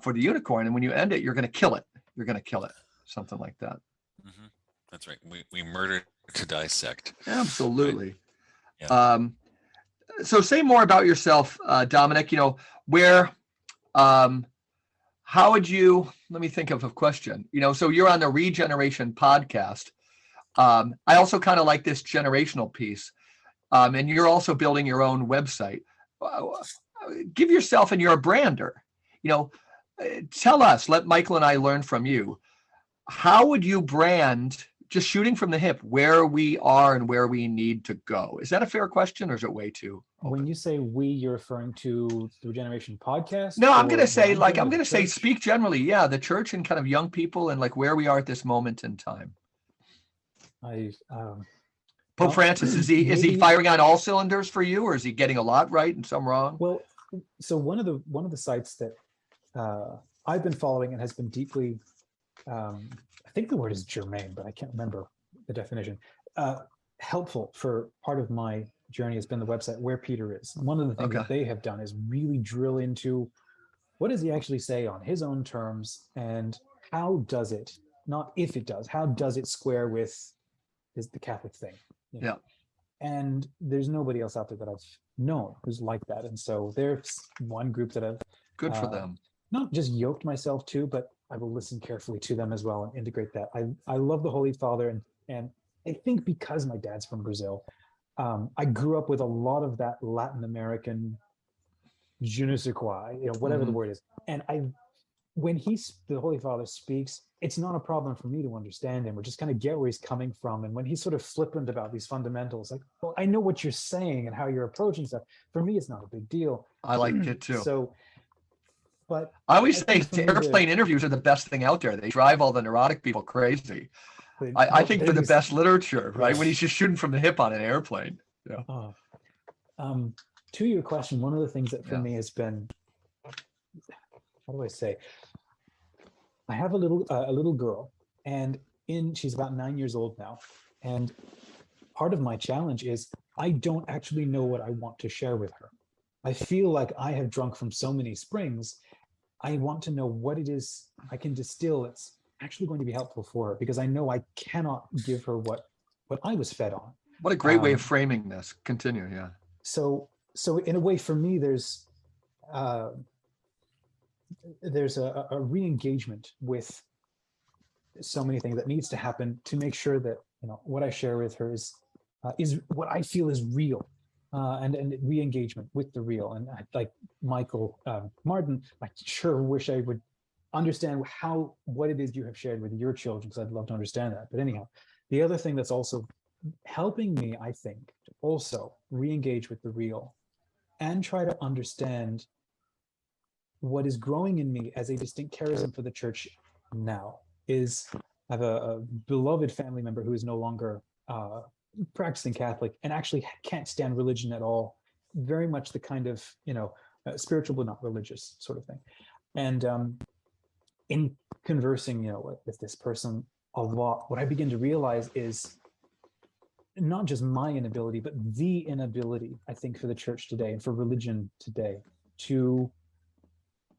for the unicorn, and when you end it, you're going to kill it. You're going to kill it, something like that. Mm-hmm. That's right. We murder to dissect. Absolutely. Right. Yeah. So say more about yourself, Dominic. Where, how would you? Let me think of a question. So you're on the Regeneration podcast. I also kind of like this generational piece, and you're also building your own website. Give yourself, and you're a brander. Tell us, let Michael and I learn from you. How would you brand, just shooting from the hip, where we are and where we need to go? Is that a fair question, or is it way too open? When you say we, you're referring to the Regeneration podcast? No, I'm going to say speak generally. Yeah, the church and kind of young people and like where we are at this moment in time. Pope Francis, is he firing on all cylinders for you, or is he getting a lot right and some wrong? Well, so one of the sites that I've been following and has been deeply, I think the word is germane, but I can't remember the definition, helpful for part of my journey has been the website Where Peter Is. One of the things that they have done is really drill into what does he actually say on his own terms, and how does it, not if it does, how does it square with the Catholic thing? Yeah. And there's nobody else out there that I've known who's like that. And so there's one group that I've good for them. Not just yoked myself to, but I will listen carefully to them as well and integrate that. I love the Holy Father, and I think because my dad's from Brazil, I grew up with a lot of that Latin American je ne sais quoi, whatever the word is. And when the Holy Father speaks, it's not a problem for me to understand him or just kind of get where he's coming from. And when he's sort of flippant about these fundamentals, like, well, I know what you're saying and how you're approaching stuff. For me, it's not a big deal. I liked it too. So, but I always say think for me, airplane interviews are the best thing out there. They drive all the neurotic people crazy. I think they're the best literature, right? When he's just shooting from the hip on an airplane. Yeah. To your question, one of the things that for me has been, how do I say? I have a little girl, and she's about 9 years old now. And part of my challenge is I don't actually know what I want to share with her. I feel like I have drunk from so many springs. I want to know what it is I can distill that's actually going to be helpful for her, because I know I cannot give her what I was fed on. What a great way of framing this. Continue, yeah. So in a way, for me, there's a re-engagement with so many things that needs to happen to make sure that what I share with her is what I feel is real, and re-engagement with the real. And like Michael Martin, I sure wish I would understand what it is you have shared with your children, because I'd love to understand that. But anyhow, the other thing that's also helping me, I think, to also re-engage with the real and try to understand what is growing in me as a distinct charism for the church now is I have a beloved family member who is no longer practicing Catholic and actually can't stand religion at all. Very much the kind of, spiritual but not religious sort of thing. And in conversing, with this person a lot, what I begin to realize is not just my inability, but the inability, I think, for the church today and for religion today to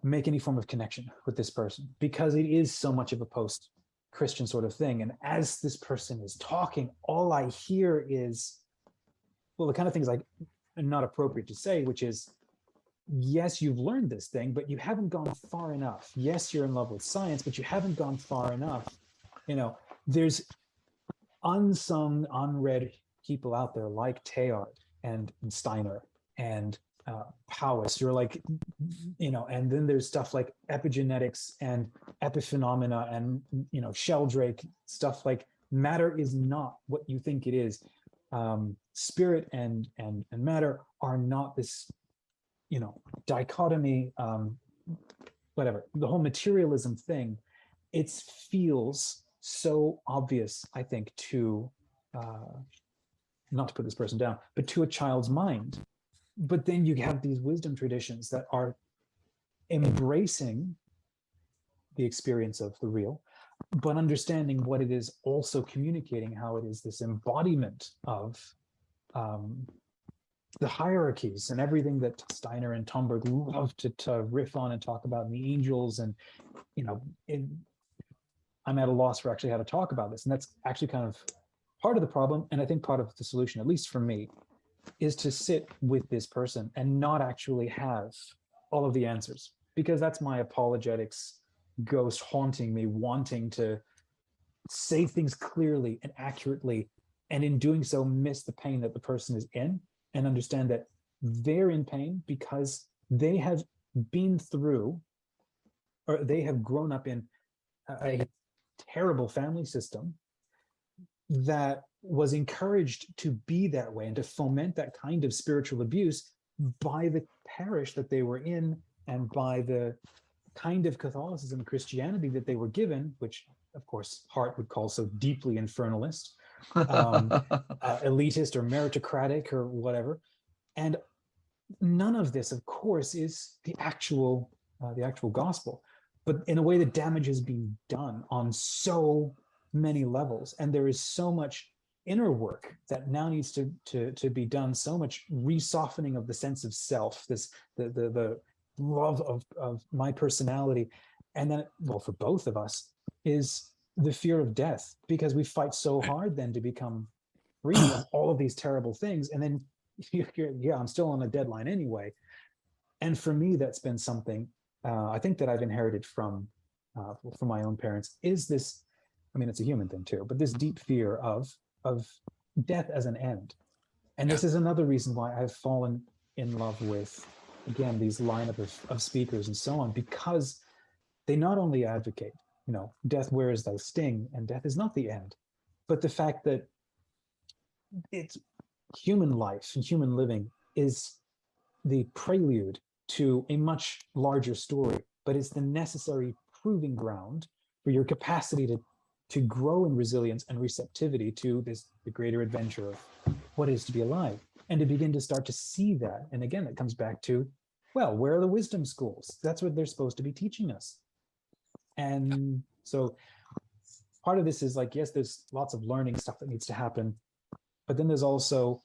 make any form of connection with this person, because it is so much of a post-Christian sort of thing. And as this person is talking, all I hear is, well, the kind of things like not appropriate to say, which is, yes, you've learned this thing, but you haven't gone far enough. Yes, you're in love with science, but you haven't gone far enough. There's unsung, unread people out there like Teilhard and Steiner and Powys. You're like, and then there's stuff like epigenetics and epiphenomena and, Sheldrake, stuff like matter is not what you think it is. Spirit and matter are not this, dichotomy, whatever. The whole materialism thing, it feels so obvious, I think, to, not to put this person down, but to a child's mind. But then you have these wisdom traditions that are embracing the experience of the real, but understanding what it is, also communicating how it is this embodiment of the hierarchies and everything that Steiner and Tomberg love to riff on and talk about, and the angels. And, I'm at a loss for actually how to talk about this. And that's actually kind of part of the problem. And I think part of the solution, at least for me, is to sit with this person and not actually have all of the answers, because that's my apologetics ghost haunting me, wanting to say things clearly and accurately, and in doing so miss the pain that the person is in, and understand that they're in pain because they have been through, or they have grown up in a terrible family system that was encouraged to be that way and to foment that kind of spiritual abuse by the parish that they were in, and by the kind of Catholicism, Christianity that they were given, which of course Hart would call so deeply infernalist, elitist or meritocratic or whatever. And none of this, of course, is the actual gospel, but in a way the damage has been done on so many levels, and there is so much inner work that now needs to be done, so much re-softening of the sense of self, the love of my personality. And then, well, for both of us, is the fear of death, because we fight so hard then to become free of all of these terrible things. And then I'm still on a deadline anyway. And for me, that's been something I think that I've inherited from my own parents, is this, I mean, it's a human thing too, but this deep fear of of death as an end. And this is another reason why I've fallen in love with, again, these lineup of speakers and so on, because they not only advocate, death, where is thy sting? And death is not the end, but the fact that it's human life and human living is the prelude to a much larger story, but it's the necessary proving ground for your capacity to grow in resilience and receptivity to the greater adventure of what it is to be alive, and to begin to start to see that. And again, it comes back to, well, where are the wisdom schools? That's what they're supposed to be teaching us. And so part of this is like, yes, there's lots of learning stuff that needs to happen, but then there's also,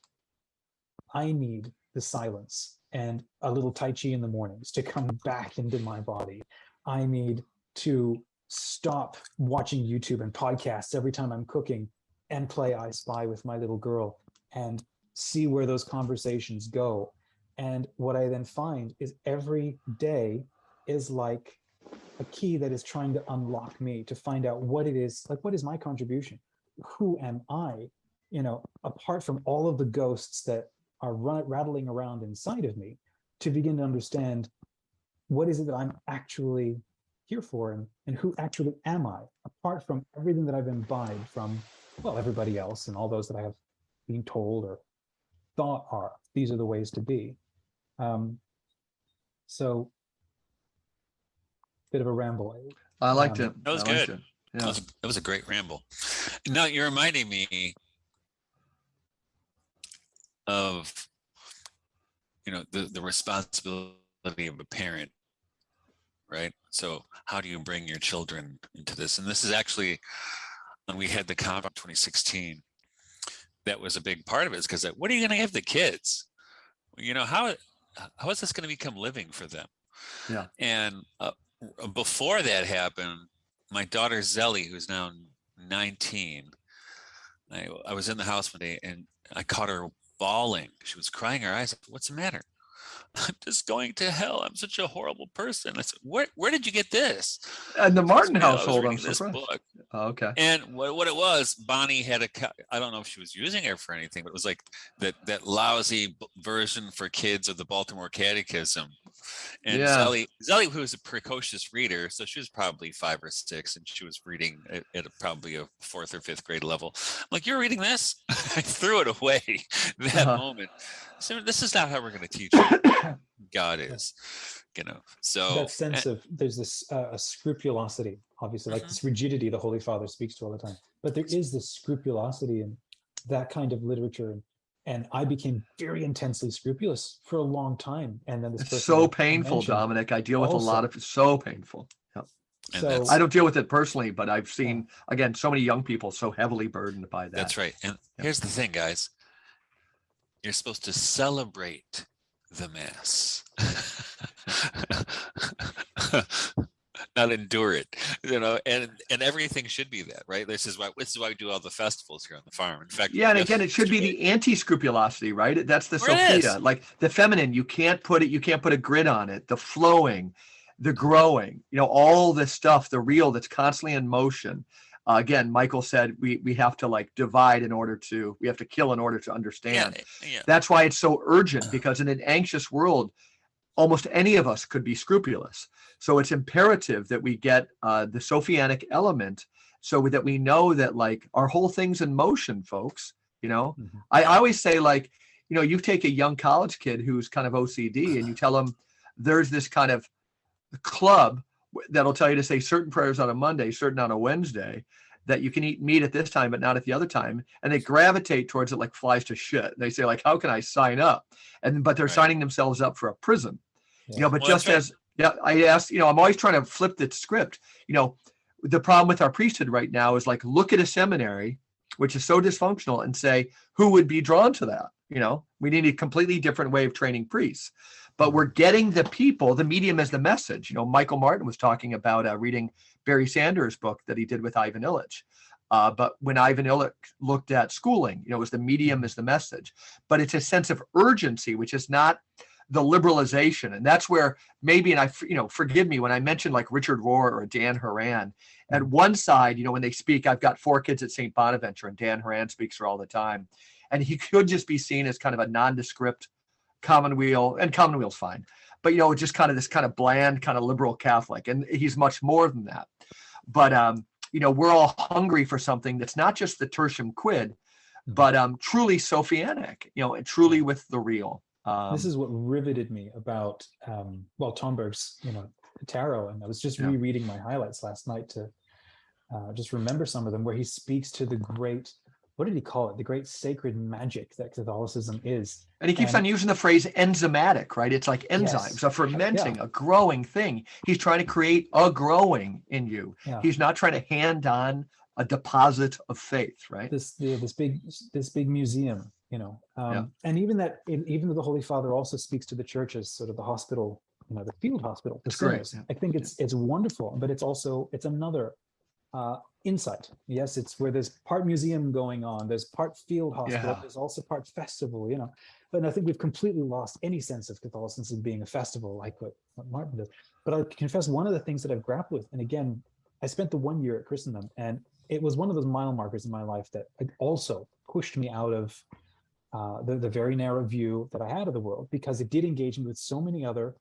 I need the silence and a little Tai Chi in the mornings to come back into my body. I need to stop watching YouTube and podcasts every time I'm cooking and play I Spy with my little girl and see where those conversations go. And what I then find is every day is like a key that is trying to unlock me to find out what it is, like, what is my contribution? Who am I? Apart from all of the ghosts that are rattling around inside of me, to begin to understand what is it that I'm actually here for, and who actually am I, apart from everything that I've imbibed from, well, everybody else and all those that I have been told or thought these are the ways to be. So bit of a ramble. I liked it. That was good. It. Yeah. That was a great ramble. Now you're reminding me of, the responsibility of a parent, right? So how do you bring your children into this? And this is actually, when we had the conference in 2016, that was a big part of it, is because what are you going to give the kids? How is this going to become living for them? Yeah. And before that happened, my daughter Zelly, who's now 19, I was in the house one day and I caught her bawling. She was crying her eyes out. What's the matter? I'm just going to hell. I'm such a horrible person. I said, where did you get this? And the Martin I was household, reading I'm this surprised. book. Oh, okay. And what it was, Bonnie had I don't know if she was using it for anything, but it was like that lousy version for kids of the Baltimore Catechism. And Yeah. Zelly, who was a precocious reader, so she was probably 5 or 6, and she was reading at probably a 4th or 5th grade level. I'm like, you're reading this? I threw it away that moment. So this is not how we're going to teach you. God is, so that sense of, there's this a scrupulosity, obviously, like this rigidity the Holy Father speaks to all the time, but there is this scrupulosity in that kind of literature. And I became very intensely scrupulous for a long time. And then this person, it's so painful, Dominic. I deal with a lot of, it's so painful. Yep. So I don't deal with it personally, but I've seen, again, so many young people so heavily burdened by that. That's right. And here's the thing, guys. You're supposed to celebrate the Mass. Not endure it, and everything should be that, right? This is why we do all the festivals here on the farm. In fact, and again, it should be the anti-scrupulosity, right? That's the Sophia, like the feminine. You can't put a grid on it. The flowing, the growing, all this stuff, the real that's constantly in motion. Again, Michael said we have to divide we have to kill in order to understand. Yeah. That's why it's so urgent, because in an anxious world, almost any of us could be scrupulous. So it's imperative that we get the Sophianic element, so that we know that our whole thing's in motion, folks. I always say, you take a young college kid who's kind of OCD and you tell them there's this kind of club that'll tell you to say certain prayers on a Monday, certain on a Wednesday, that you can eat meat at this time, but not at the other time. And they gravitate towards it like flies to shit. They say, how can I sign up? But they're signing themselves up for a prison. But just as I asked, I'm always trying to flip the script. The problem with our priesthood right now is look at a seminary, which is so dysfunctional, and say, who would be drawn to that? We need a completely different way of training priests. But we're getting the people, the medium is the message. Michael Martin was talking about reading Barry Sanders' book that he did with Ivan Illich. But when Ivan Illich looked at schooling, it was the medium is the message. But it's a sense of urgency, which is not the liberalization. And that's where maybe, and forgive me when I mentioned Richard Rohr or Dan Horan, At one side, when they speak, I've got 4 kids at St. Bonaventure, and Dan Horan speaks her all the time. And he could just be seen as kind of a nondescript commonweal, and commonweal's fine. But, just kind of this kind of bland, kind of liberal Catholic. And he's much more than that. But, we're all hungry for something that's not just the tertium quid, but truly Sophianic, and truly with the real. This is what riveted me about, Tomberg's, tarot. And I was just rereading my highlights last night to just remember some of them, where he speaks to the great, what did he call it? The great sacred magic that Catholicism is. And he keeps on using the phrase enzymatic, right? It's like enzymes, a fermenting, a growing thing. He's trying to create a growing in you. Yeah. He's not trying to hand on a deposit of faith, right? This big museum, and even though the Holy Father also speaks to the church as sort of the hospital, the field hospital. It's great. I think it's wonderful, but it's another insight. Yes, it's where there's part museum going on, there's part field hospital, there's also part festival, But I think we've completely lost any sense of Catholicism being a festival, like what Martin does. But I confess, one of the things that I've grappled with, and again, I spent the 1 year at Christendom, and it was one of those mile markers in my life that also pushed me out of the very narrow view that I had of the world, because it did engage me with so many other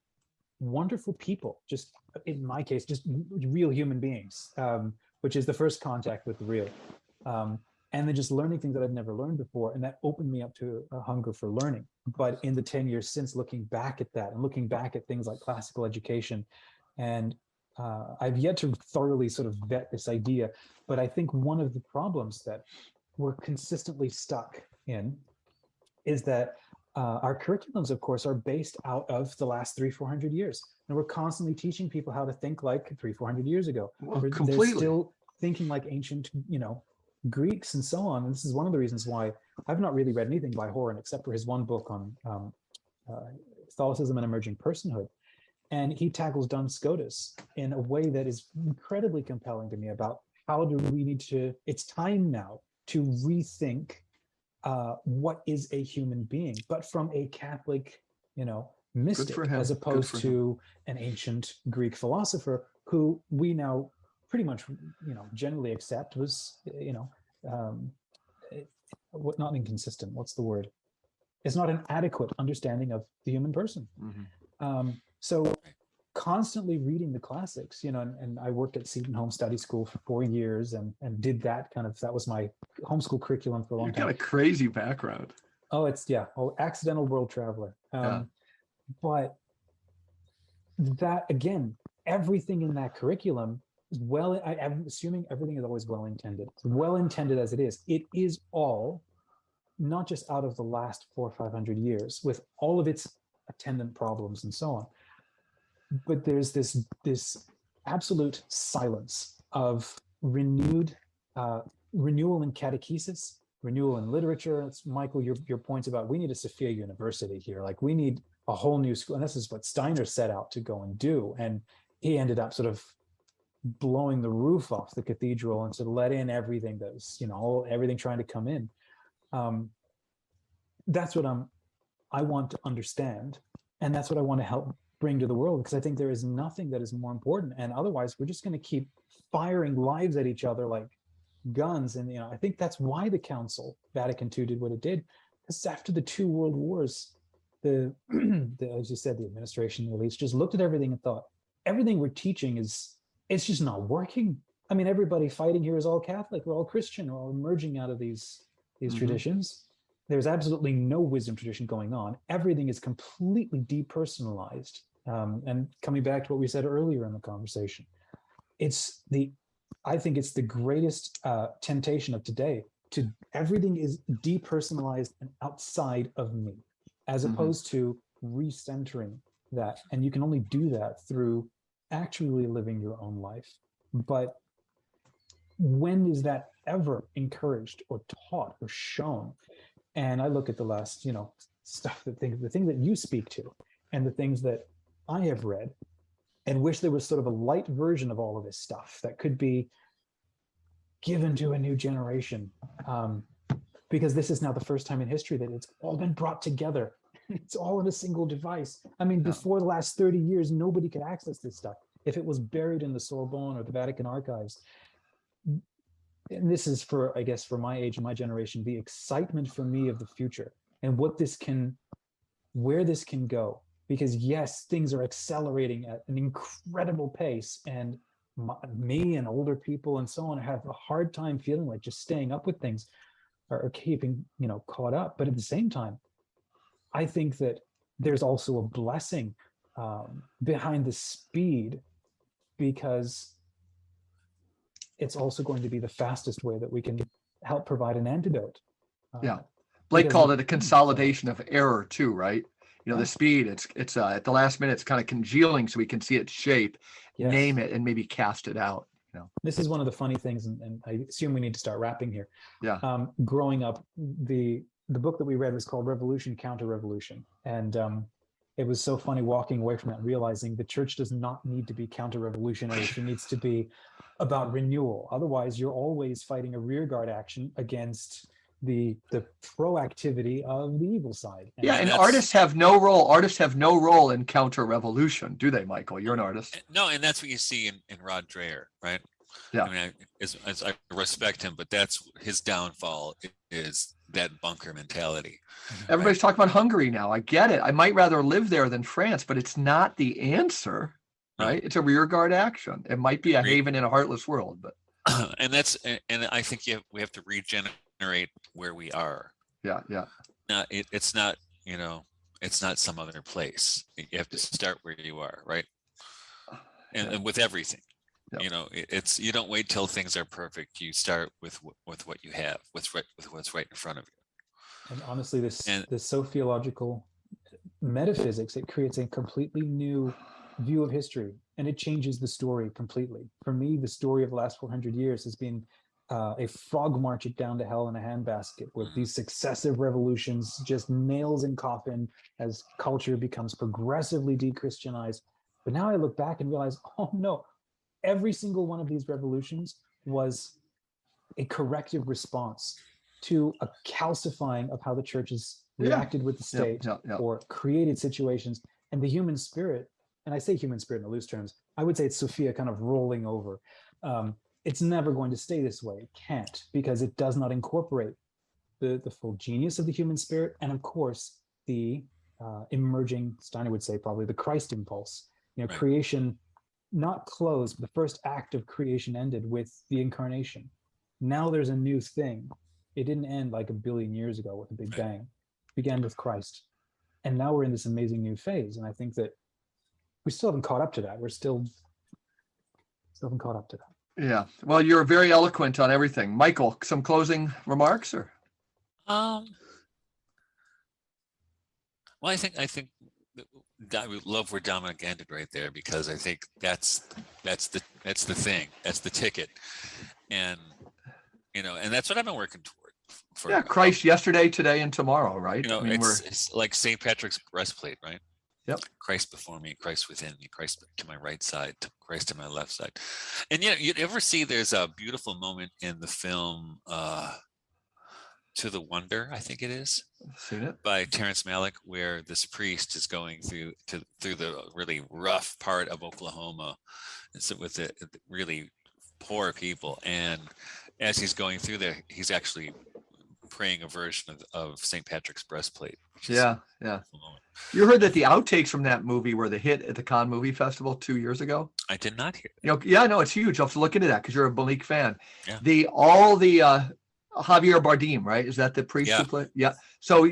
wonderful people, just in my case, just real human beings, which is the first contact with the real. And then just learning things that I'd never learned before. And that opened me up to a hunger for learning. But in the 10 years since, looking back at that and looking back at things like classical education, and I've yet to thoroughly sort of vet this idea, but I think one of the problems that we're consistently stuck in is that our curriculums, of course, are based out of the last 300-400 years. And we're constantly teaching people how to think like 300-400 years ago. Well, completely. They're still thinking like ancient, Greeks and so on. And this is one of the reasons why I've not really read anything by Horan except for his one book on Catholicism and emerging personhood. And he tackles Duns Scotus in a way that is incredibly compelling to me about how do we need to, it's time now to rethink what is a human being, but from a Catholic, mystic, as opposed to an ancient Greek philosopher who we now pretty much, generally accept was, not inconsistent. What's the word? It's not an adequate understanding of the human person. Mm-hmm. So constantly reading the classics, and I worked at Seton Home Study School for 4 years and did that that was my homeschool curriculum for a long time. You've got a crazy background. Oh, accidental world traveler. But that, again, everything in that curriculum is I'm assuming everything is always well-intended. Well-intended as it is all not just out of the last 400 or 500 years with all of its attendant problems and so on. But there's this absolute silence of renewal in catechesis, renewal in literature. It's, Michael, your points about we need a Sophia University here. Like we need a whole new school. And this is what Steiner set out to go and do. And he ended up sort of blowing the roof off the cathedral and to let in everything that was, everything trying to come in. That's what I want to understand. And that's what I want to help bring to the world, because I think there is nothing that is more important. And otherwise, we're just going to keep firing lives at each other like guns. And I think that's why the Council, Vatican II, did what it did. Because after the 2 world wars, the as you said, the administration, the elites just looked at everything and thought, everything we're teaching it's just not working. I mean, everybody fighting here is all Catholic, we're all Christian, we're all emerging out of these mm-hmm. traditions. There's absolutely no wisdom tradition going on. Everything is completely depersonalized. And coming back to what we said earlier in the conversation, I think it's the greatest temptation of today to everything is depersonalized and outside of me, as opposed to recentering that. And you can only do that through actually living your own life. But when is that ever encouraged or taught or shown? And I look at the last, stuff, the thing that you speak to and the things that I have read, and wish there was sort of a light version of all of this stuff that could be given to a new generation. Because this is now the first time in history that it's all been brought together. It's all in a single device. I mean, before the last 30 years, nobody could access this stuff. if it was buried in the Sorbonne or the Vatican archives, and this is for, I guess, for my age and my generation, the excitement for me of the future and where this can go. Because yes, things are accelerating at an incredible pace, and me and older people and so on have a hard time feeling like just staying up with things or keeping, caught up. But at the same time, I think that there's also a blessing behind the speed, because it's also going to be the fastest way that we can help provide an antidote. Yeah. Blake called it a consolidation of error too, right? The speed, it's at the last minute, it's kind of congealing so we can see its shape, name it, and maybe cast it out. This is one of the funny things, and I assume we need to start wrapping here. Yeah. Growing up, the book that we read was called Revolution, Counter-Revolution. And it was so funny walking away from that, realizing the church does not need to be counter-revolutionary. She needs to be about renewal. Otherwise, you're always fighting a rearguard action against the proactivity of the evil side. And artists have no role. Artists have no role in counter-revolution, do they, Michael? You're an artist. No, and that's what you see in Rod Dreher, right? Yeah. I mean, as I respect him, but that's his downfall is that bunker mentality. Everybody's talking about Hungary now. I get it. I might rather live there than France, but it's not the answer, right? It's a rearguard action. It might be a haven in a heartless world, but and I think we have to regenerate where we are. Yeah. Now it's not, it's not some other place. You have to start where you are, right? And with everything. It's you don't wait till things are perfect. You start with what you have, with what's right in front of you. And honestly, this sociological metaphysics, it creates a completely new view of history, and it changes the story completely. For me, the story of the last 400 years has been a frog march it down to hell in a handbasket, with these successive revolutions, just nails in coffin as culture becomes progressively de-Christianized. But now I look back and realize, oh no, every single one of these revolutions was a corrective response to a calcifying of how the church has reacted with the state or created situations. And the human spirit, and I say human spirit in the loose terms, I would say it's Sophia kind of rolling over. It's never going to stay this way. It can't, because it does not incorporate the full genius of the human spirit. And of course, the emerging, Steiner would say probably the Christ impulse. Creation not closed, but the first act of creation ended with the incarnation. Now there's a new thing. It didn't end like a billion years ago with a big bang. It began with Christ. And now we're in this amazing new phase. And I think that we still haven't caught up to that. We're still haven't caught up to that. Yeah. Well, you're very eloquent on everything. Michael, some closing remarks or? Well, I think I would love where Dominic ended right there, because I think that's the thing, that's the ticket, and and that's what I've been working toward. Christ yesterday, today, and tomorrow, right? It's like St. Patrick's breastplate, right? Yep. Christ before me, Christ within me, Christ to my right side, Christ to my left side. And you ever see there's a beautiful moment in the film To the Wonder, I think it is, seen it, by Terrence Malick, where this priest is going through the really rough part of Oklahoma, with the really poor people, and as he's going through there, he's actually praying a version of St. Patrick's breastplate. Yeah. You heard that the outtakes from that movie were the hit at the Cannes Movie Festival 2 years ago? I did not hear. No, it's huge. I'll have to look into that because you're a Malik fan. Yeah. Javier Bardem, right? Is that the priest who played? Yeah. So,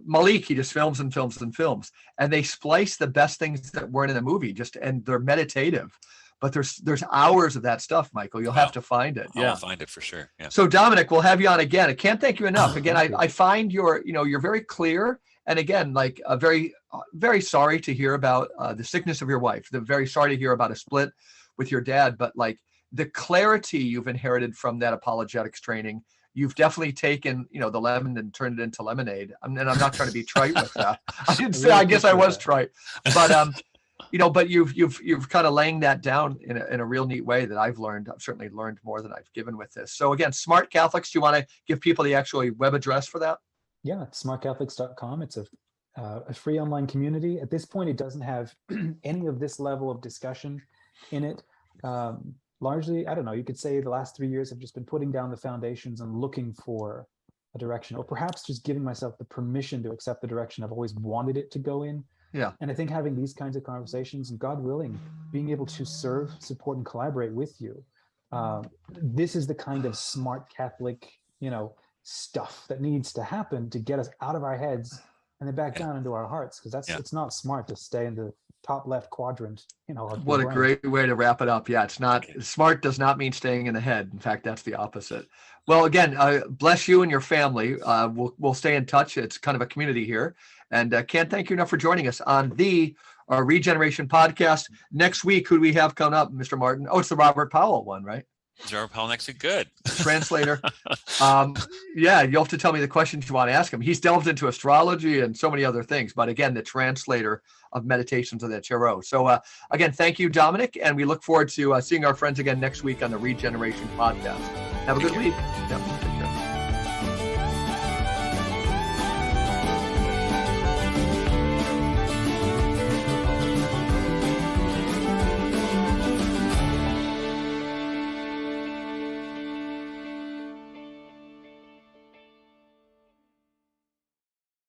Malik, he just films and films and films, and they splice the best things that weren't in the movie, and they're meditative. But there's hours of that stuff, Michael. You'll have to find it. I'll find it for sure. Yeah. So Dominic, we'll have you on again. I can't thank you enough. Again, I find you're very clear. And again, like very, very sorry to hear about the sickness of your wife. Very sorry to hear about a split with your dad. But like the clarity you've inherited from that apologetics training, you've definitely taken, the lemon and turned it into lemonade. And I'm not trying to be trite with that. I didn't say. I guess I was trite, but but you've kind of laying that down in a real neat way that I've certainly learned more than I've given with this. So again, Smart Catholics, do you want to give people the actual web address for that? Yeah, smartcatholics.com. It's a free online community. At this point, it doesn't have any of this level of discussion. in it. Largely, I don't know, you could say the last 3 years have just been putting down the foundations and looking for a direction, or perhaps just giving myself the permission to accept the direction I've always wanted it to go in. Yeah. And I think having these kinds of conversations, and God willing, being able to serve, support, and collaborate with you, this is the kind of smart Catholic, stuff that needs to happen to get us out of our heads and then back down into our hearts, because it's not smart to stay in the top left quadrant. Of What a your brain. great way to wrap it up. Yeah, it's not smart does not mean staying in the head. In fact, that's the opposite. Well, again, bless you and your family. We'll stay in touch. It's kind of a community here. And can't thank you enough for joining us on the Regeneration podcast. Next week, who do we have coming up, Mr. Martin? Oh, it's the Robert Powell one, right? Robert Powell next week. Good. Translator. Yeah, you'll have to tell me the questions you want to ask him. He's delved into astrology and so many other things, but again, the translator of Meditations of the Tarot. So again, thank you, Dominic, and we look forward to seeing our friends again next week on the Regeneration podcast. Have a good week. Yep.